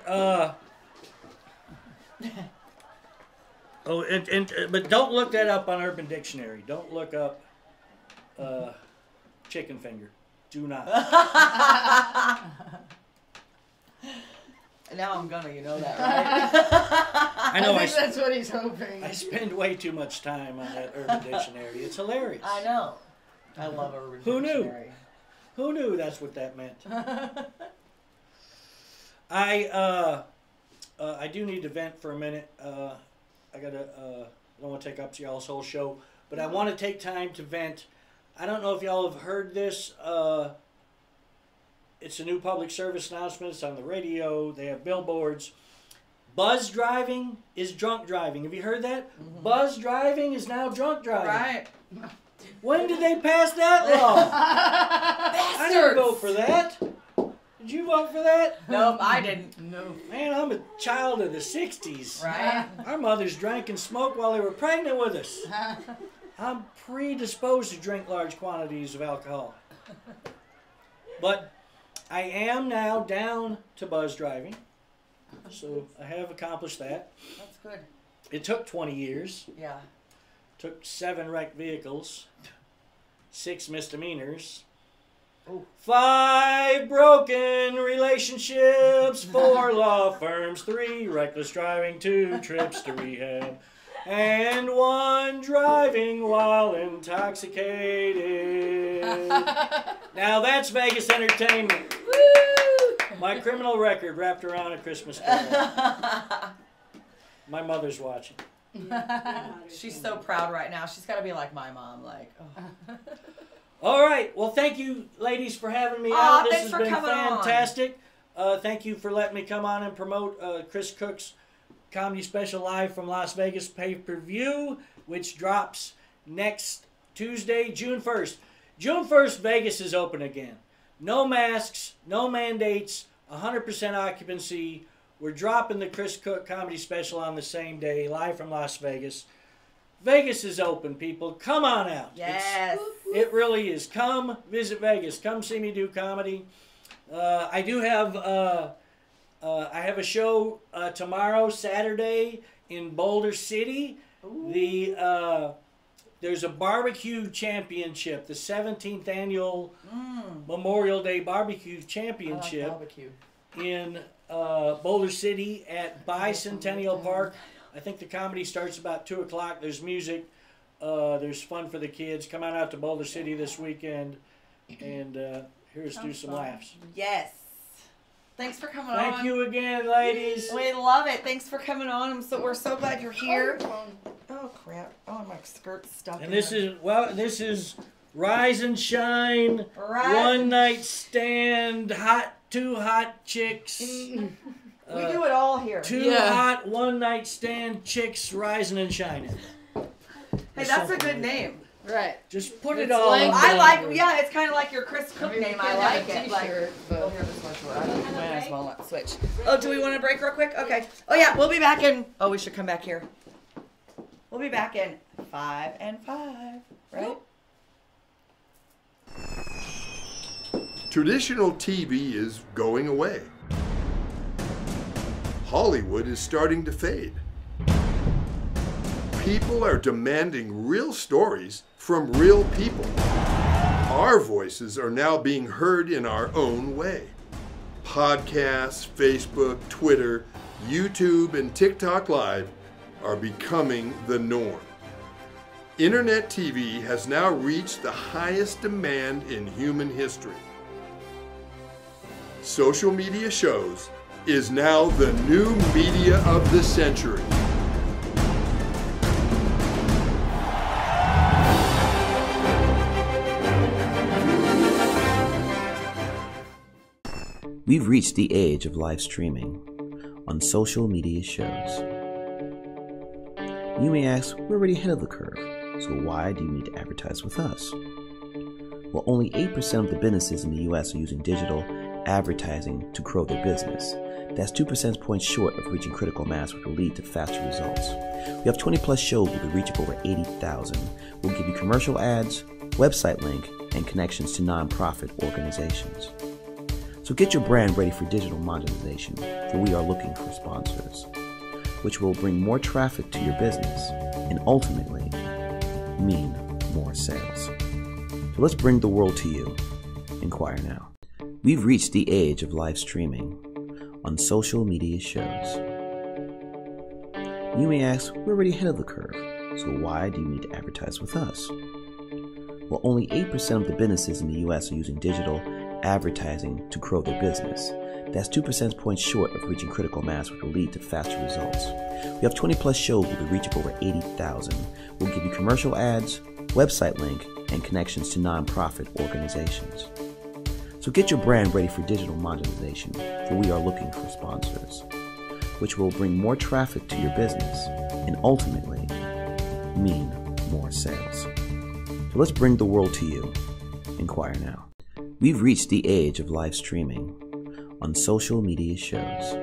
but don't look that up on Urban Dictionary. Don't look up chicken finger. Do not. Now I'm gonna, you know that, right? I know I think that's what he's hoping. I spend way too much time on that Urban Dictionary. It's hilarious. I know. I love Urban Who knew? Dictionary. Who knew that's what that meant? I do need to vent for a minute. I don't want to take up y'all's whole show, but I want to take time to vent. I don't know if y'all have heard this. It's a new public service announcement. It's on the radio. They have billboards. Buzz driving is drunk driving. Have you heard that? Buzz driving is now drunk driving. Right. When did they pass that law? I didn't vote for that. Did you vote for that? Nope, I didn't. No. Man, I'm a child of the 60s. Right? Our mothers drank and smoked while they were pregnant with us. I'm predisposed to drink large quantities of alcohol. But I am now down to buzz driving. So I have accomplished that. That's good. It took 20 years. Yeah. Took 7 wrecked vehicles. 6 misdemeanors. Ooh. 5 broken relationships, 4 law firms, 3 reckless driving, 2 trips to rehab, and 1 driving while intoxicated. Now that's Vegas entertainment. Woo! My criminal record wrapped around a Christmas carol. My mother's watching. She's so proud right now. She's got to be like my mom. Like, oh. All right. Well, thank you, ladies, for having me Aw, out. This thanks has for been coming on. fantastic. Thank you for letting me come on and promote Chris Cook's comedy special live from Las Vegas pay-per-view, which drops next Tuesday, June 1st. June 1st, Vegas is open again. No masks, no mandates, 100% occupancy. We're dropping the Chris Cook comedy special on the same day, live from Las Vegas. Vegas is open, people. Come on out. Yes. It really is. Come visit Vegas. Come see me do comedy. I do have I have a show tomorrow, Saturday, in Boulder City. There's a barbecue championship, the 17th annual Memorial Day Barbecue Championship. I like barbecue. In Boulder City at Bicentennial Park. I think the comedy starts about 2 o'clock. There's music. There's fun for the kids. Come on out to Boulder City this weekend and hear us do some laughs. Yes. Thanks for coming on. Thank you again, ladies. We love it. Thanks for coming on. We're so glad you're here. Oh crap! Oh, my skirt's stuck. And this is Rise and Shine, Right. One Night Stand, Two Hot Chicks. We do it all here. Two hot one night stand chicks rising and shining. Hey, that's a good name. Right. Just put It's it all like- on. I like. Yeah, it's kind of like your Chris Cook name. I could like have a it. Like, t-shirt, but- oh, here, this one's short. I might as well not switch. Oh, do we want to break real quick? Okay. Oh yeah, we'll be back in. Oh, we should come back here. We'll be back in 5 and 5. Right. Traditional TV is going away. Hollywood is starting to fade. People are demanding real stories from real people. Our voices are now being heard in our own way. Podcasts, Facebook, Twitter, YouTube, and TikTok Live are becoming the norm. Internet TV has now reached the highest demand in human history. Social media shows is now the new media of the century. We've reached the age of live streaming on social media shows. You may ask, we're already ahead of the curve, so why do you need to advertise with us? Well, only 8% of the businesses in the US are using digital advertising to grow their business. That's 2 percentage points short of reaching critical mass, which will lead to faster results. We have 20 plus shows with a reach of over 80,000. We'll give you commercial ads, website link, and connections to nonprofit organizations. So get your brand ready for digital monetization, for we are looking for sponsors, which will bring more traffic to your business and ultimately mean more sales. So let's bring the world to you. Inquire now. We've reached the age of live streaming on social media shows. You may ask, we're already ahead of the curve, so why do you need to advertise with us? Well, only 8% of the businesses in the US are using digital advertising to grow their business. That's 2 percentage points short of reaching critical mass, which will lead to faster results. We have 20 plus shows with a reach of over 80,000. We'll give you commercial ads, website link, and connections to nonprofit organizations. So get your brand ready for digital monetization, for we are looking for sponsors, which will bring more traffic to your business and ultimately mean more sales. So let's bring the world to you. Inquire now. We've reached the age of live streaming on social media shows.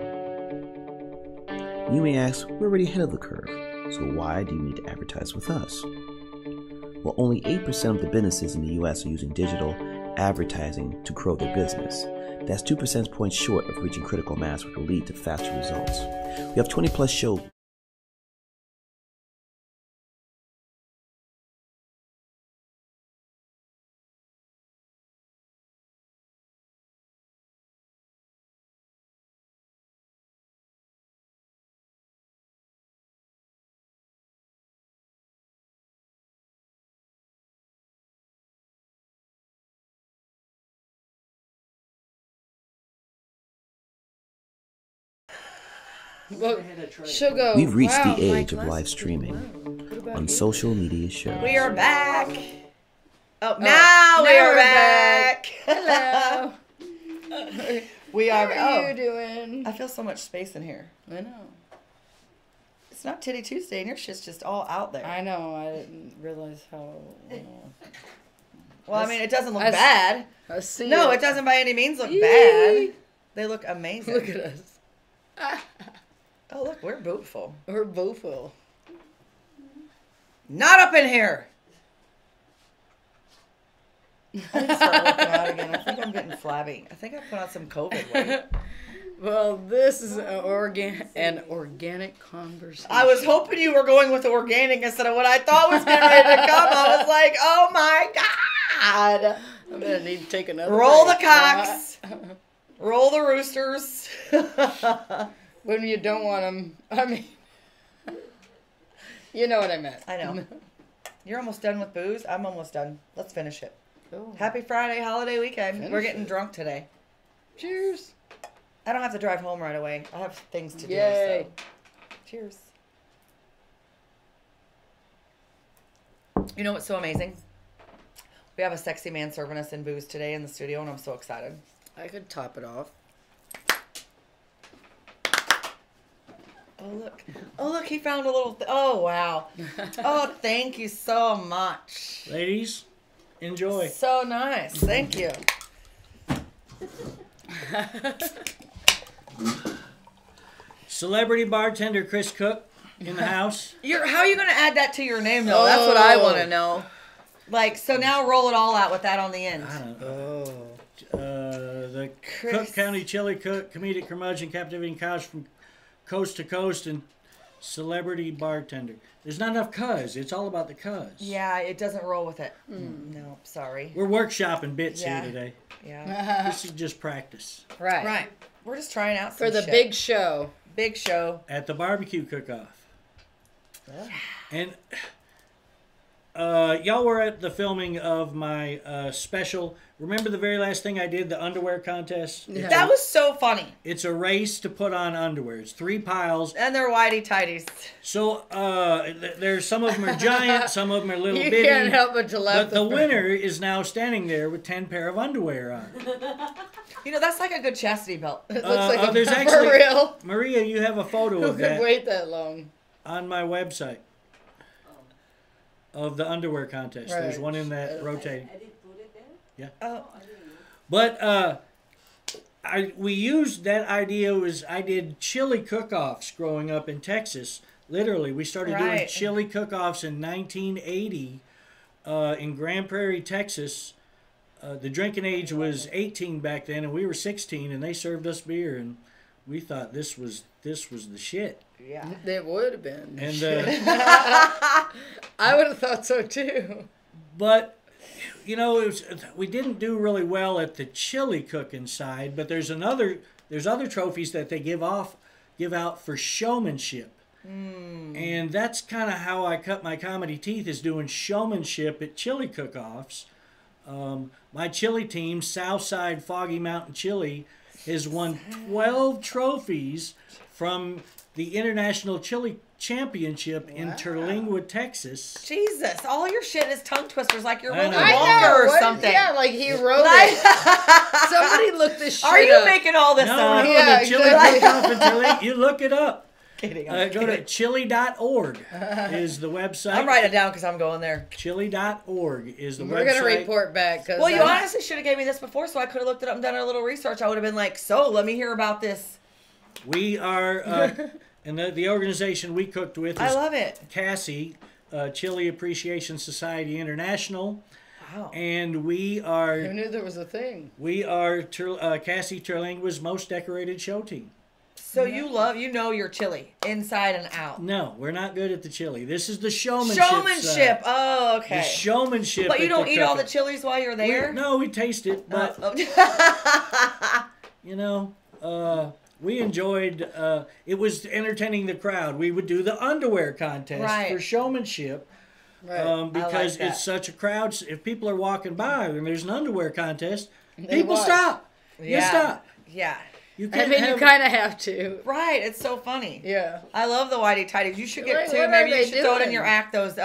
You may ask, we're already ahead of the curve, so why do you need to advertise with us? Well, only 8% of the businesses in the US are using digital advertising to grow their business. That's 2 percentage points short of reaching critical mass, which will lead to faster results. We have 20 plus shows. Well, she'll go. We've reached wow, the my age of glasses live did streaming well. What about on you? social media shows. We are back. Oh, now we are we're back. Hello. We are. How are you Oh, doing? I feel so much space in here. I know. It's not Titty Tuesday, and your shit's just all out there. I know. I didn't realize how. Well, I mean, it doesn't look I- bad. I see. No, it doesn't by any means look Yee. bad. They look amazing. Look at us. Oh, look, we're beautiful. We're beautiful. Not up in here. I need to start working out again. I think I'm getting flabby. I think I put on some COVID weight. Well, this is an organic conversation. I was hoping you were going with organic instead of what I thought was getting ready to come. I was like, oh my God. I'm gonna need to take another. Roll the break. cocks. Roll the roosters. When you don't want them. I mean, you know what I meant. I know. You're almost done with booze. I'm almost done. Let's finish it. Cool. Happy Friday, holiday weekend. Finish We're getting it. drunk today. Cheers. I don't have to drive home right away. I have things to do. Yay. So. Cheers. You know what's so amazing? We have a sexy man serving us in booze today in the studio, and I'm so excited. I could top it off. Oh, look. Oh, look, he found a little... Oh, wow. Oh, thank you so much. Ladies, enjoy. So nice. Thank you. Celebrity bartender Chris Cook in the house. How are you going to add that to your name, though? That's what I want to Oh. know. Like, so now roll it all out with that on the end. I don't know. Oh. The Chris. Cook County Chili Cook, comedic curmudgeon, captivating couch from coast to coast, and celebrity bartender. There's not enough cuz. It's all about the cuz. Yeah, it doesn't roll with it. No, sorry. We're workshopping bits Yeah. here today. Yeah. This is just practice. Right. Right. We're just trying out some For the shit. big show. big show. At the barbecue cook-off. And y'all were at the filming of my special. Remember the very last thing I did, the underwear contest? Yeah. That was so funny. It's a race to put on underwear. It's 3 piles. And they're whitey tighties. So there's some of them are giant, some of them are little You bitty. can't help but to laugh. But the winner is now standing there with 10 pair of underwear on. You know, that's like a good chastity belt. It looks like a there's for actually real. Maria, you have a photo Who of could that wait that long? on my website of the underwear contest. There's Right. one in that rotating. I did put it there. Oh, But we used that idea. I did chili cook-offs growing up in Texas. Literally, we started doing Right. chili cook-offs in 1980 in Grand Prairie, Texas. The drinking age was 18 back then, and we were 16, and they served us beer, and we thought this was the shit. yeah. It would have been. And I would have thought so too. but you know, we didn't do really well at the chili cooking side. But there's other trophies that they give out for showmanship. And that's kind of how I cut my comedy teeth, is doing showmanship at chili cook-offs. My chili team, Southside Foggy Mountain Chili, has won 12 trophies from the International Chili Championship in Terlingua, Texas. Jesus, all your shit is tongue twisters like you're I Willy know. Wonka or What? something. Yeah, like he wrote it. Somebody look this shit Are you up. making all this No, up? no, Yeah, the chili exactly. cook-off in Terlingua. You look it up. Kidding. Go to chili.org is the website. I'm writing it down because I'm going there. Chili.org is the We're website. gonna report back. Cause Well, you honestly should have gave me this before, so I could have looked it up and done a little research. I would have been like, so let me hear about this. We are, and the organization we cooked with I is love it. Cassie, Chili Appreciation Society International, Wow. and we Who are knew there was a thing? Cassie Terlingua's most decorated show team. So you know your chili inside and out. No, we're not good at the chili. This is the showmanship. Showmanship. side. Oh, okay. The showmanship. But you at don't the eat all the cookout. chilies while you're there? No, we taste it, but Oh. you know, we enjoyed. It was entertaining the crowd. We would do the underwear contest Right. for showmanship. Right. Because that. it's such a crowd. If people are walking by and there's an underwear contest, They people watch. stop. You Yeah. stop. Yeah. You I can't mean, you have- kind of have to. Right. It's so funny. Yeah. I love the whitey tighties. You should get Right, two. what are Maybe you they should throw it in doing? your act. Those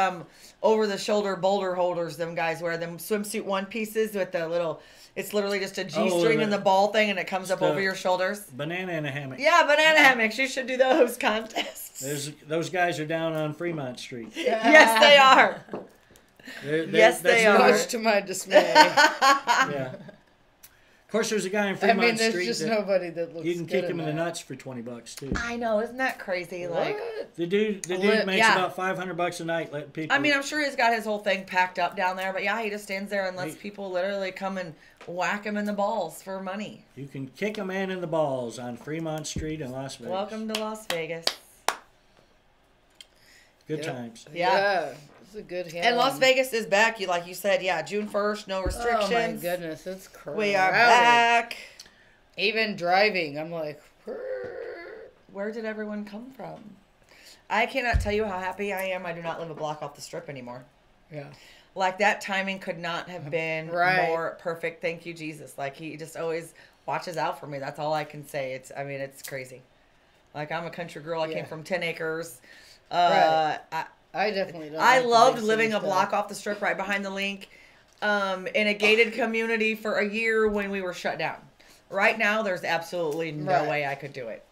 over the shoulder boulder holders. Them guys wear them swimsuit one pieces with the little. It's literally just a G-string and the ball thing, and it comes up the- over your shoulders. banana in a hammock. Yeah, banana hammocks. You should do those contests. Those guys are down on Fremont Street. Yes, they are. Yes, they that's are. Much to my dismay. Yeah. Of course, there's a guy in I Fremont mean, there's Street just that nobody that looks. you can good kick him in the that. nuts for $20 too. I know, isn't that crazy? Like, What? The dude makes Yeah. about $500 a night letting people. I mean, I'm sure he's got his whole thing packed up down there, but yeah, he just stands there and lets people literally come and whack him in the balls for money. you can kick a man in the balls on Fremont Street in Las Vegas. Welcome to Las Vegas. Good Yep. times. Yeah. It's a good hand. And Las Vegas is back. Like you said, yeah, June 1st, no restrictions. Oh my goodness, it's crazy. We are back. Even driving, I'm like, Where did everyone come from? I cannot tell you how happy I am. I do not live a block off the strip anymore. yeah. Like, that timing could not have been Right. more perfect. Thank you, Jesus. Like, he just always watches out for me. That's all I can say. It's crazy. Like, I'm a country girl. I Yeah. came from 10 acres. Right. I definitely don't. I like the loved big living city a block off the strip right behind the link in a gated community for a year when we were shut down. Right now, there's absolutely no Right. way I could do it.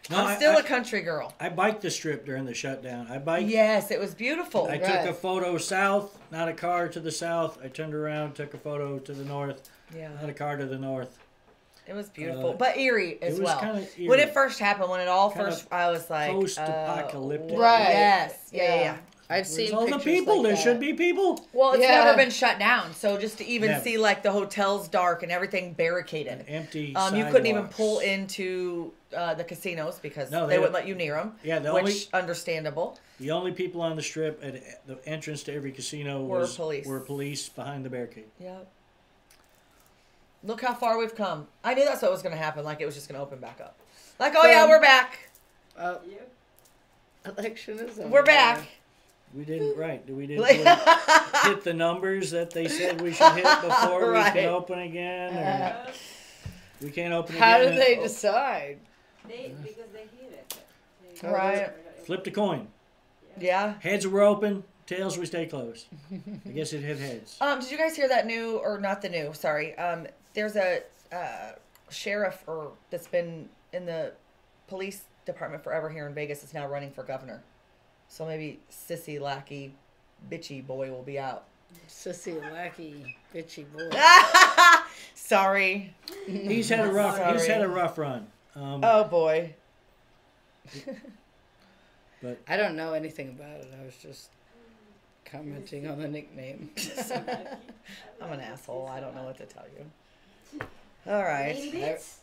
No, I'm still a country girl. I biked the strip during the shutdown. I biked. Yes, it was beautiful. I took a photo south, not a car to the south. I turned around, took a photo to the north, Yeah, not a car to the north. it was beautiful, but eerie as it was well. kinda eerie. When it first happened, when it all Kinda first, I was like, post-apocalyptic. Right. Yes, yeah. I've There's seen all the pictures people. like There that. should be people. Well, it's Yeah. never been shut down, so just to even Never. see like the hotels dark and everything barricaded. Empty. You couldn't even sidewalks. pull into the casinos because No, they they wouldn't don't- let you near them. Yeah, the which only- understandable. The only people on the strip at the entrance to every casino Were police. were police behind the barricade. Yep. Look how far we've come. I knew that's what was going to happen. Like it was just going to open back up. Like, oh yeah, we're back. Election is over. We're back. We didn't we didn't hit the numbers that they said we should hit before Right. we can open again. Or we can't open How again. do they decide? Because they hit it. They- Right. Flipped a coin. Yeah. Heads were open. Tails we stay closed. I guess it hit heads. Did you guys hear that new, or not the new? Sorry. There's a sheriff that's been in the police department forever here in Vegas. Is now running for governor. So maybe sissy, lackey, bitchy boy will be out. Sissy, lackey, bitchy boy. Sorry. He's had a rough. Sorry. He's had a rough run. Oh boy. But I don't know anything about it. I was just commenting on the nickname. I'm an asshole. I don't know what to tell you. All right. Lady bits?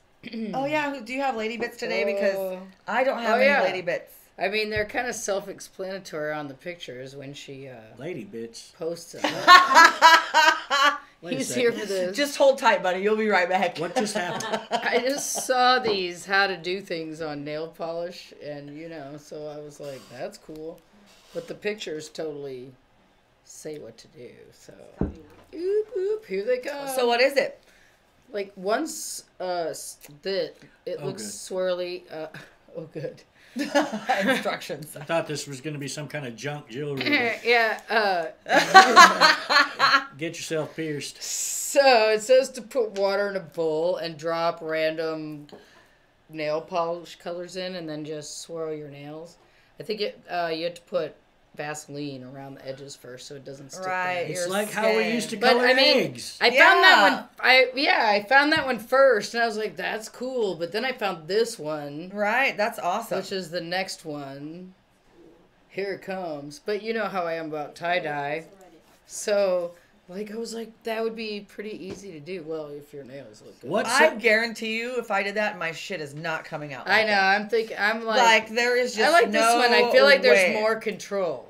Oh yeah. Do you have lady bits today? Because I don't have Oh, any yeah. lady bits. I mean, they're kind of self-explanatory on the pictures when she lady bits. posts them. Wait a He's second. here for this. Just hold tight, buddy. You'll be right back. What just happened? I just saw these how to do things on nail polish, and so I was like, that's cool. But the pictures totally say what to do. So, oop, oop, here they come. So what is it? Like once that it Oh, looks good. swirly. Oh, good. Instructions. I thought this was going to be some kind of junk jewelry. Yeah. Get yourself pierced. So it says to put water in a bowl and drop random nail polish colors in, and then just swirl your nails. I think you have to put Vaseline around the edges first, so it doesn't stick. Right. It's your like how we skin. used to But color I mean, eggs. I found that one. I found that one first, and I was like, "That's cool." But then I found this one, Right. That's awesome. which is the next one. Here it comes. But you know how I am about tie dye, so like I was like, that would be pretty easy to do. Well, if your nails look good. What's I guarantee you, if I did that, my shit is not coming out. I like know. that. I'm thinking. I'm Like there is just I like this one. I feel like there's way. more control.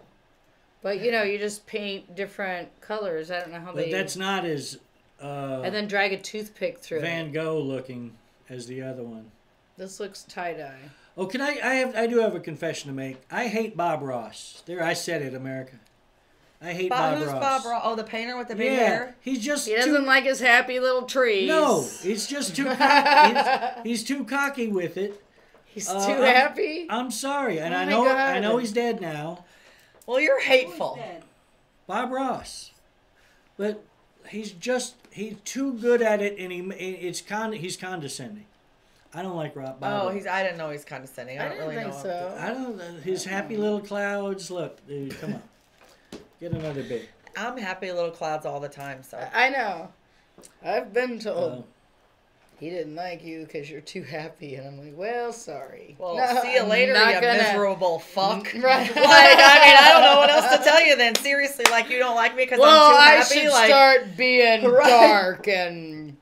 But you know, you just paint different colors. I don't know how But they. that's not as And then drag a toothpick through Van it. Gogh looking as the other one. This looks tie dye. Oh, can I do have a confession to make. I hate Bob Ross. There, I said it, America. I hate Bob Who's Ross. Bob Ross? Oh, the painter with the big Yeah, hair. he's just He doesn't too, like his happy little trees. no. It's just too. He's too cocky with it. He's too I'm- happy. I'm sorry, and Oh I my know God. he's dead now. Well, you're hateful. Bob Ross, but he's too good at it, and he's condescending. I don't like Bob Oh, Ross. I didn't know he's condescending. I I don't didn't really think know. so. I don't. His happy little clouds. Look, dude, come on, get another bit. I'm happy little clouds all the time. So I know. I've been told Uh, he didn't like you because you're too happy, and I'm like, well, sorry. well, No, see you I'm later, not you gonna- miserable fuck. Right. Like, I mean, I don't know what else to tell you then. Seriously, like you don't like me because Well, I'm too I happy. should Like, start being Right. dark and.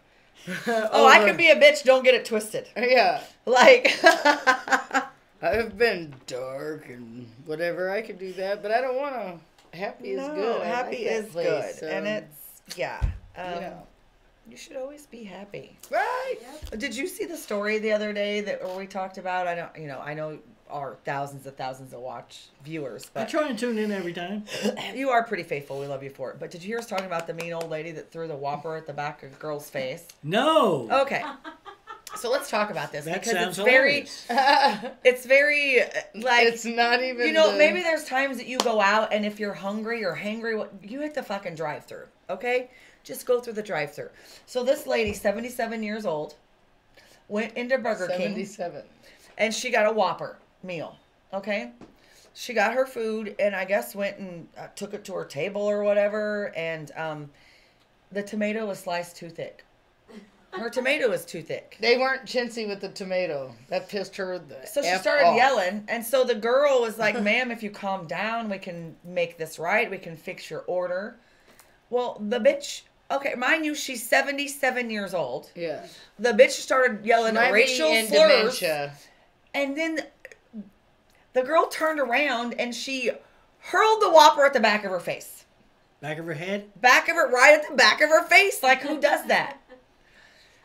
oh, I could be a bitch. Don't get it twisted. Yeah. Like, I've been dark and whatever. I could do that, but I don't want to. Happy is no, good. I happy like that is place, good, so, and it's yeah. you know. You should always be happy. Right. Did you see the story the other day that we talked about? I know our thousands of viewers, I but try and tune in every time. you are pretty faithful. We love you for it. But did you hear us talking about the mean old lady that threw the Whopper at the back of a girl's face? No, Okay. So let's talk about this that because sounds it's very, hilarious. it's very like It's not even. you know, the- maybe there's times that you go out and if you're hungry or hangry, you hit the fucking drive-thru. Okay, just go through the drive-thru. So this lady, 77 years old, went into Burger King 77. and she got a Whopper meal. Okay, she got her food and I guess went and took it to her table or whatever, and the tomato was sliced too thick. Her tomato was too thick. They weren't chintzy with the tomato. That pissed her the So she F started off. yelling, and so the girl was like, "Ma'am, if you calm down, we can make this right. We can fix your order." Well, the bitch, okay, mind you, she's 77 years old. Yeah. The bitch started yelling Might racial be in slurs, dementia. and then the girl turned around and she hurled the Whopper at the back of her face. Back of her head. Right at the back of her face. Like, who does that?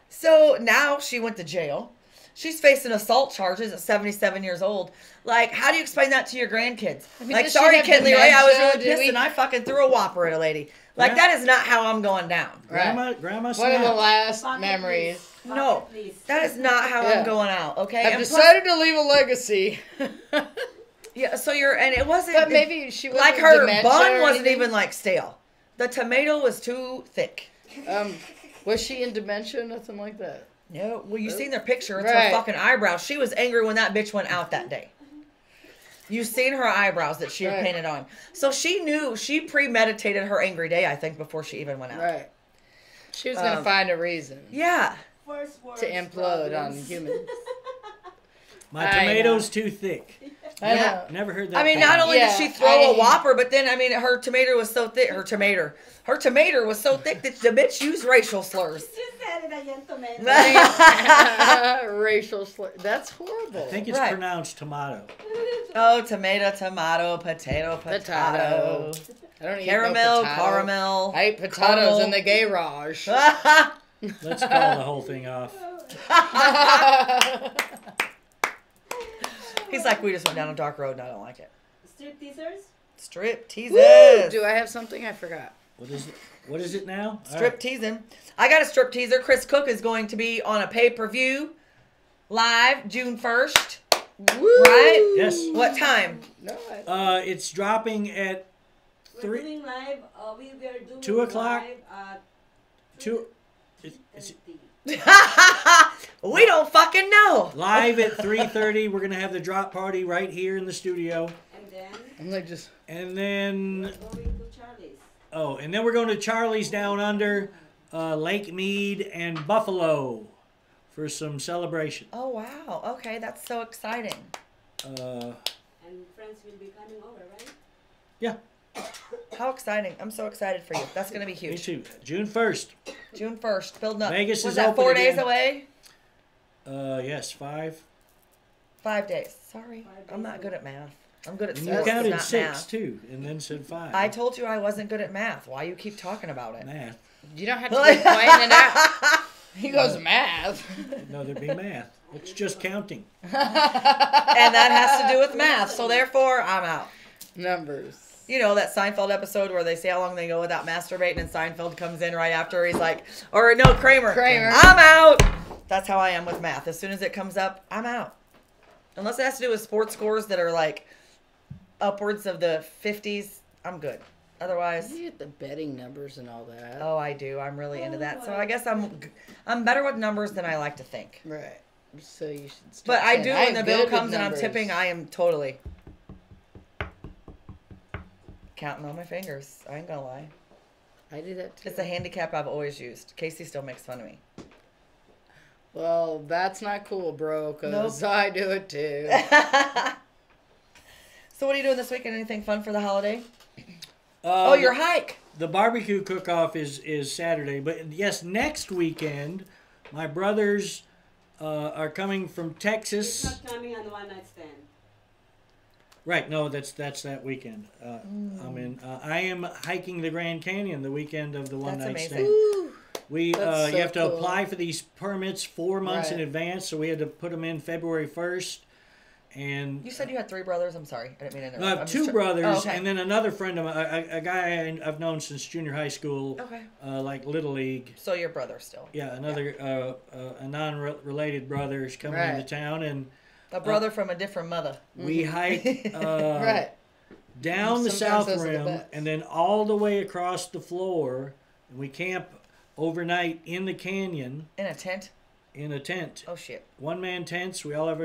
So now she went to jail. She's facing assault charges at 77 years old. Like, how do you explain that to your grandkids? mean, Like, does she sorry, have Kid Leroy, I was dementia? really Did pissed we- and I fucking threw a Whopper at a lady. Like, Yeah. that is not how I'm going down. Grandma One of the snapped. last Bucket memories. list. No, Bucket list. that is not how Yeah. I'm going out, okay? I've And plus- decided to leave a legacy. yeah, so and it wasn't, But maybe she was like her dementia bun or wasn't anything. even like stale. The tomato was too thick. Was she in dementia? Nothing like that. No, well, you seen their picture. It's Right. her fucking eyebrows. She was angry when that bitch went out that day. You seen her eyebrows that she had Right. painted on. So she premeditated her angry day, I think, before she even went out. Right. She was gonna find a reason Yeah. First world to implode on problems. humans. My I tomato's too thick. I Yeah. know. Never heard that. I mean, before. not only Yeah, did she throw a I- Whopper, but then, I mean, her tomato was so thick. Her tomato was so thick that the bitch used racial slurs. You said it again, tomato. Racial slur. That's horrible. I think it's Right. pronounced tomato. Oh, tomato, potato, Potato. I don't eat caramel, no potato. caramel. I eat potatoes caramel. in the garage. Let's call the whole thing off. He's like, we just went down a dark road and I don't like it. Strip teasers? Strip teases. Woo! Do I have something I forgot? What is it now? All Strip right. teasing. I got a strip teaser. Chris Cook is going to be on a pay-per-view live June 1st. Right? Yes. What time? No, It's dropping at We're 3. doing live. We are doing 2 o'clock? live at 2. It's 3:30. We don't fucking know. live at 3:30. We're gonna have the drop party right here in the studio, And then I'm like just. and then going to Charlie's. and then we're going to Charlie's Down Under, Lake Mead, and Buffalo for some celebration. Oh wow. Okay, that's so exciting. Uh, And friends will be coming over, right? yeah, How exciting. I'm so excited for you. That's gonna be me huge. too. June 1st. June 1st. Building up. Vegas Was is that open 4 days again. away? Yes, 5. 5 days. Sorry. 5 I'm days not good at math. I'm good at And sports, you but counted not 6 math. too, and then said 5. I told you I wasn't good at math. Why you keep talking about it? Math. You don't have to keep pointing it out. He goes math. No, there'd be math. It's just counting. And that has to do with math. So therefore, I'm out. Numbers. You know that Seinfeld episode where they say how long they go without masturbating, and Seinfeld comes in right after. He's like, or no, Kramer. Kramer. I'm out. That's how I am with math. As soon as it comes up, I'm out. Unless it has to do with sports scores that are like upwards of the 50s, I'm good. Otherwise, You get the betting numbers and all that. oh, I do. I'm really into that. So I guess I'm better with numbers than I like to think. Right. So you should. Start But I saying, do "I'm when the good bill with comes and I'm numbers." tipping, I am totally counting on my fingers. I ain't gonna lie. I do that too. It's a handicap I've always used. Casey still makes fun of me. Well, that's not cool, bro. Cause Nope. I do it too. So what are you doing this weekend? Anything fun for the holiday? Oh, Oh, your hike. The barbecue cook-off is Saturday, but yes, next weekend, my brothers are coming from It's Texas. not coming on the one night stand. Right, no, that's that weekend. I am hiking the Grand Canyon the weekend of the one That's night amazing. stand. We That's so you have to cool. apply for these permits 4 months in Right. advance, so we had to put them in February 1st. And You said you had 3 brothers. I'm sorry. I didn't mean to interrupt. I have I'm just 2 brothers, Oh, okay. and then another friend of mine, a guy I've known since junior high school, Okay. like Little League. So your brother still. Yeah, another a non-related brother is coming into Right. town, and A brother from a different mother. we hike Right. down the Sometimes south those are the rim best. and then all the way across the floor, and we camp overnight in the canyon In a tent. in a tent. Oh shit. One-man tents. We all have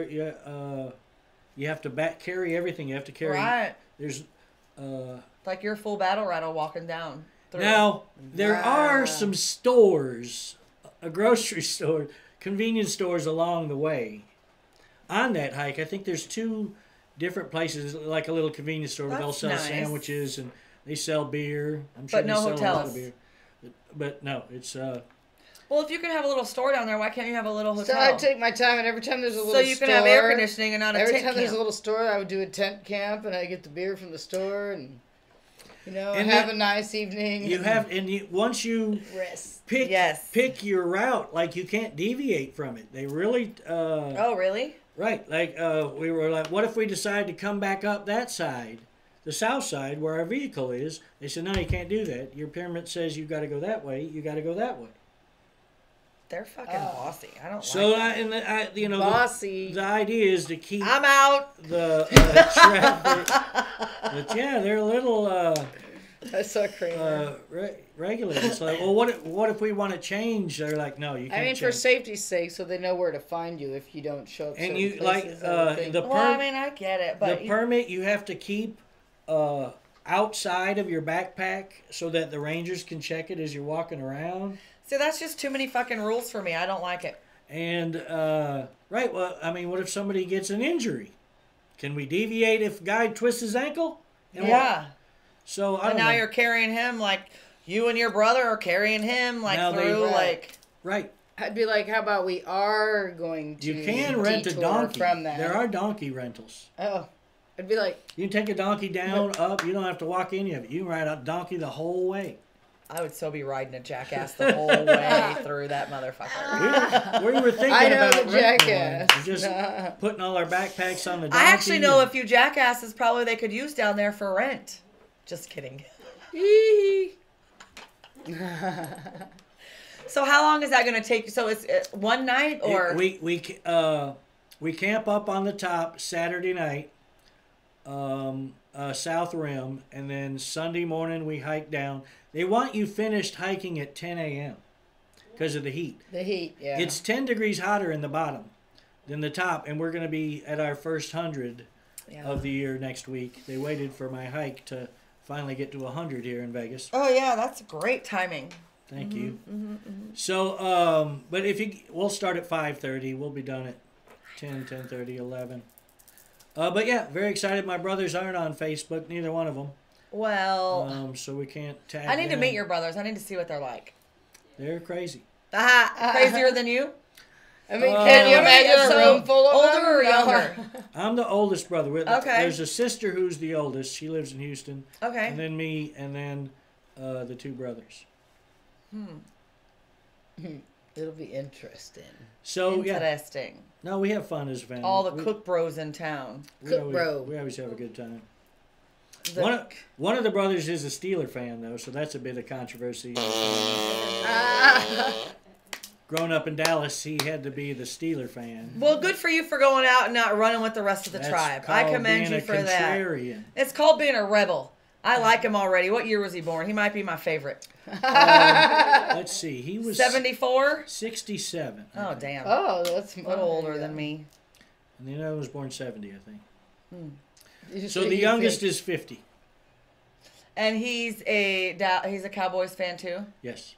you have to carry everything. You have to carry. Right. There's Like your full battle rattle walking down. Through. now there are Wow. some stores, a grocery store, convenience stores along the way. On that hike, I think there's 2 different places, like a little convenience store where they'll That's sell nice. sandwiches and they sell beer. I'm sure But they no sell a lot hotels. of beer. But no, it's Well, if you can have a little store down there, why can't you have a little So hotel? I take my time, and every time there's a little so you store, can have air conditioning and not a every tent time there's camp. a little store, I would do a tent camp, and I get the beer from the store, and And have then a nice evening. you have once you rest. pick your route, like you can't deviate from it. They really Oh, really? right, like we were like, what if we decide to come back up that side, the south side where our vehicle is? They said, no, you can't do that. Your permit says you got to go that way. You got to go that way. They're fucking bossy. I don't So like that. Bossy. the idea is to keep I'm out. the traffic. But yeah, they're a little I saw Kramer. regulated. It's like, well, what if we want to change? They're like, no, you can't. I mean, for change. safety's sake, so they know where to find you if you don't show up. And certain you like places, I would think. the Well, I mean, I get it, but the permit you have to keep outside of your backpack so that the rangers can check it as you're walking around. see, that's just too many fucking rules for me. I don't like it. And right, well, I mean, what if somebody gets an injury? Can we deviate if guy twists his ankle? And Yeah. So I And don't now know. you're carrying him like you and your brother are carrying him like Now they- through Right. like. Right. I'd be like, how about we are going to You can rent a detour donkey. from that. There are donkey rentals. Oh, I'd be like, You can take a donkey down, up. You don't have to walk any of it. You can ride a donkey the whole way. I would so be riding a jackass the whole way through that motherfucker. We were thinking I know about the renting jackass. one, just putting all our backpacks on the donkey. I actually know a and- few jackasses probably they could use down there for rent. Just kidding. So how long is that going to take? So it's one night or We camp up on the top Saturday night, South Rim, and then Sunday morning we hike down. They want you finished hiking at 10 a.m. because of the heat. The heat, yeah. It's 10 degrees hotter in the bottom than the top, and we're going to be at our first 100 of the year next week. They waited for my hike to finally get to 100 here in Vegas. Oh yeah, that's great timing. Thank you. So, but we'll start at 5:30. We'll be done at 10, 10:30, 11. But yeah, very excited. My brothers aren't on Facebook, neither one of them. Well, So we can't tag I need to them. meet your brothers. I need to see what they're like. They're crazy. Crazier than you? I mean, can you imagine a room full of older them? or younger? I'm the oldest brother. Okay. There's a sister who's the oldest. She lives in Houston. Okay. And then me, and then the two brothers. It'll be interesting. So yeah, Interesting. no, we have fun as a family. All the cook bros in town. We Cook always, bro. we always have a good time. The- One of the brothers is a Steeler fan though, so that's a bit of controversy. Growing up in Dallas, he had to be the Steeler fan. Well, good for you for going out and not running with the rest of the That's tribe. I called commend being you a for that. contrarian. It's called being a rebel. I like him already. What year was he born? He might be my favorite. Let's see, he was 74? 67. I Oh, think. damn. Oh, that's A little older than me. And the other was born 70, I think. You So say the you youngest think- is 50. And he's a Cowboys fan too? Yes.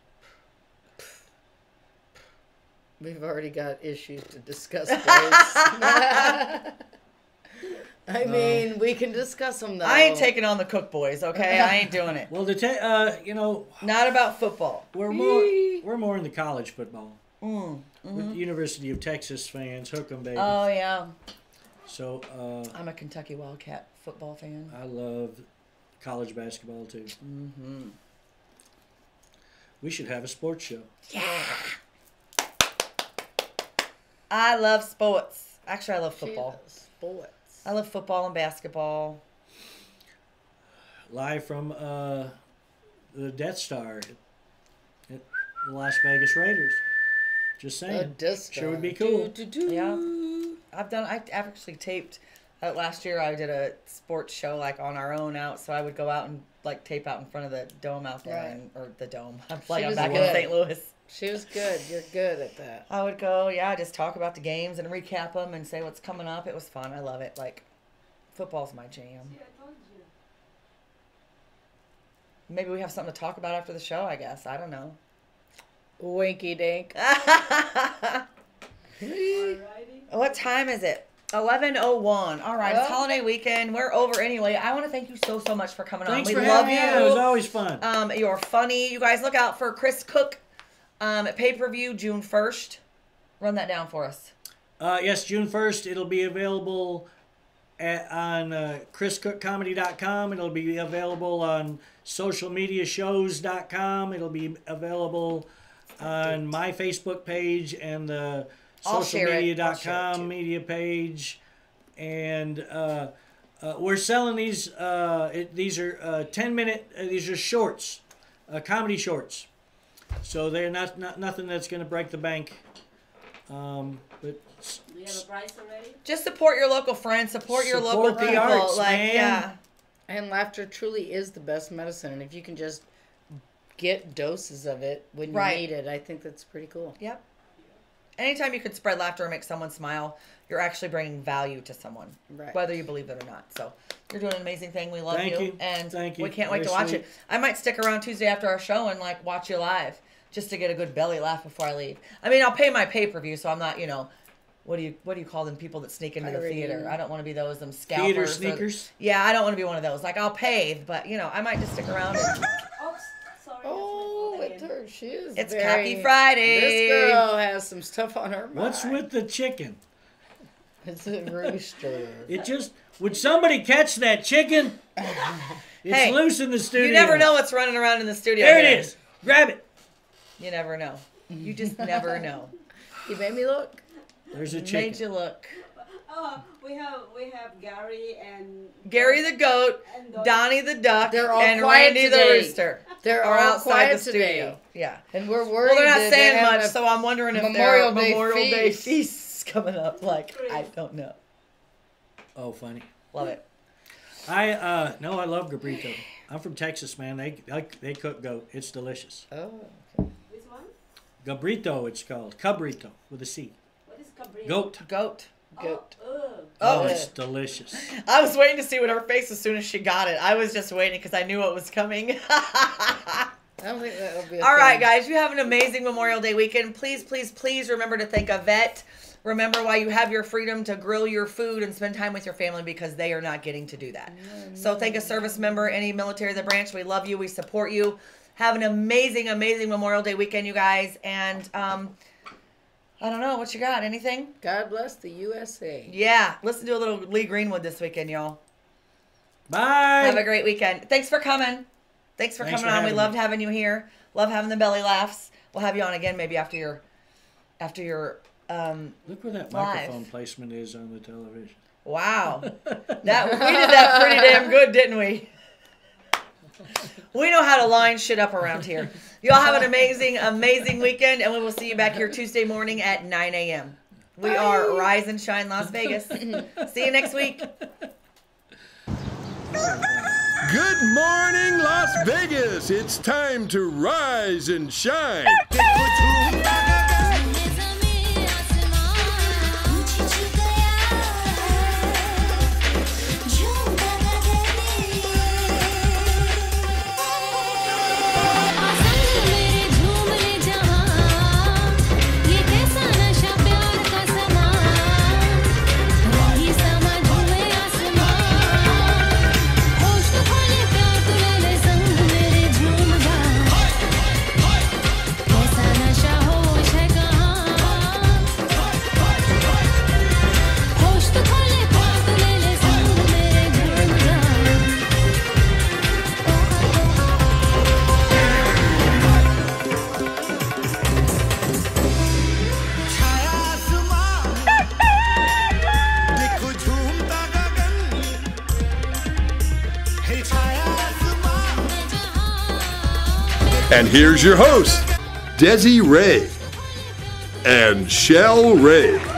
We've already got issues to discuss, boys. I mean, we can discuss them though. I ain't taking on the Cook boys, okay? I ain't doing it. Well, Not about football. we're more in the college football. We're the University of Texas fans, hook 'em, baby. Oh, yeah. So I'm a Kentucky Wildcat football fan. I love college basketball too. We should have a sports show. I love sports. Actually, I love football. Sports. I love football and basketball. Live from the Death Star at the Las Vegas Raiders. Just saying. Sure would be cool. Yeah. I've actually taped, last year I did a sports show like on our own out, so I would go out and like tape out in front of the dome out there, Right. or the dome. I'm like, I'm was back in good. St. Louis. She was good. You're good at that. I would go, just talk about the games and recap them and say what's coming up. It was fun. I love it. Like, football's my jam. See, I told you. Maybe we have something to talk about after the show, I guess. I don't know. Winky dink. Alrighty. What time is it? 11:01. All right, it's Well- holiday weekend. We're over anyway. I want to thank you so much for coming Thanks on. for We love having me. you. on. It was always fun. You're funny. You guys look out for Chris Cook at pay-per-view June 1st. Run that down for us. Yes, June 1st. It'll be available on chriscookcomedy.com. It'll be available on socialmediashows.com. It'll be available on my Facebook page and the I'll share it. I'll share it socialmedia.com too. media page. And we're selling these. These are 10-minute. These are shorts, comedy shorts. So they're not nothing that's going to break the bank. But Do you have a price already? Just support your local friends. Support your local Support the people. arts, like, man. yeah. And laughter truly is the best medicine. And if you can just get doses of it when you Right. need it, I think that's pretty cool. Yep. Anytime you can spread laughter or make someone smile, you're actually bringing value to someone, Right. whether you believe it or not. So you're doing an amazing thing. We love Thank you. and Thank you. we can't wait Very to watch sweet. it. I might stick around Tuesday after our show and like watch you live just to get a good belly laugh before I leave. I mean, I'll pay my pay-per-view, so I'm not, what do you call them people that sneak into the Pirating. theater? I don't want to be those scalpers. theater or- sneakers. yeah, I don't want to be one of those. Like I'll pay, but I might just stick around. And, Oops, sorry. Oh, that's my fault with her, she is It's very, Cocky Friday. This girl has some stuff on her mind. What's with the chicken? It's a rooster. It just would somebody catch that chicken? It's Hey, loose in the studio. you never know what's running around in the studio. There it here. is. Grab it. You never know. You just never know. You made me look. There's a Made chicken. you look. Oh, we have Gary and Gary the goat, and Dot. Donnie the duck, They're all and quiet Randy the today. rooster They're are all outside quiet the studio. today. Yeah. And we're worried Well, they're not that saying having much, a so I'm wondering if Memorial they're Day Memorial Day feast. feasts. what's coming up. Like, I don't know. Oh, funny. Love it. I love cabrito. I'm from Texas, man. They cook goat. It's delicious. Oh. Which one? Cabrito, it's called. Cabrito with a C. What is cabrito? Goat. Goat. Goat. Oh, it's delicious. I was waiting to see what her face as soon as she got it. I was just waiting because I knew it was coming. I don't think that would be All right, guys, you have an amazing Memorial Day weekend. Please, please, please remember to thank a vet. Remember why you have your freedom to grill your food and spend time with your family, because they are not getting to do that. So thank a service member, any military of the branch. We love you. We support you. Have an amazing, amazing Memorial Day weekend, you guys. And I don't know. What you got? Anything? God bless the USA. Yeah. Listen to a little Lee Greenwood this weekend, y'all. Bye. Have a great weekend. Thanks for coming. Thanks for coming on. We loved having you here. Love having the belly laughs. We'll have you on again maybe after your Look where that live. microphone placement is on the television. Wow. We did that pretty damn good, didn't we? We know how to line shit up around here. Y'all have an amazing, amazing weekend, and we will see you back here Tuesday morning at 9 a.m. We are Rise and Shine Las Vegas. See you next week. Good morning, Las Vegas. It's time to rise and shine. And here's your host, Desi Ray and Shell Ray.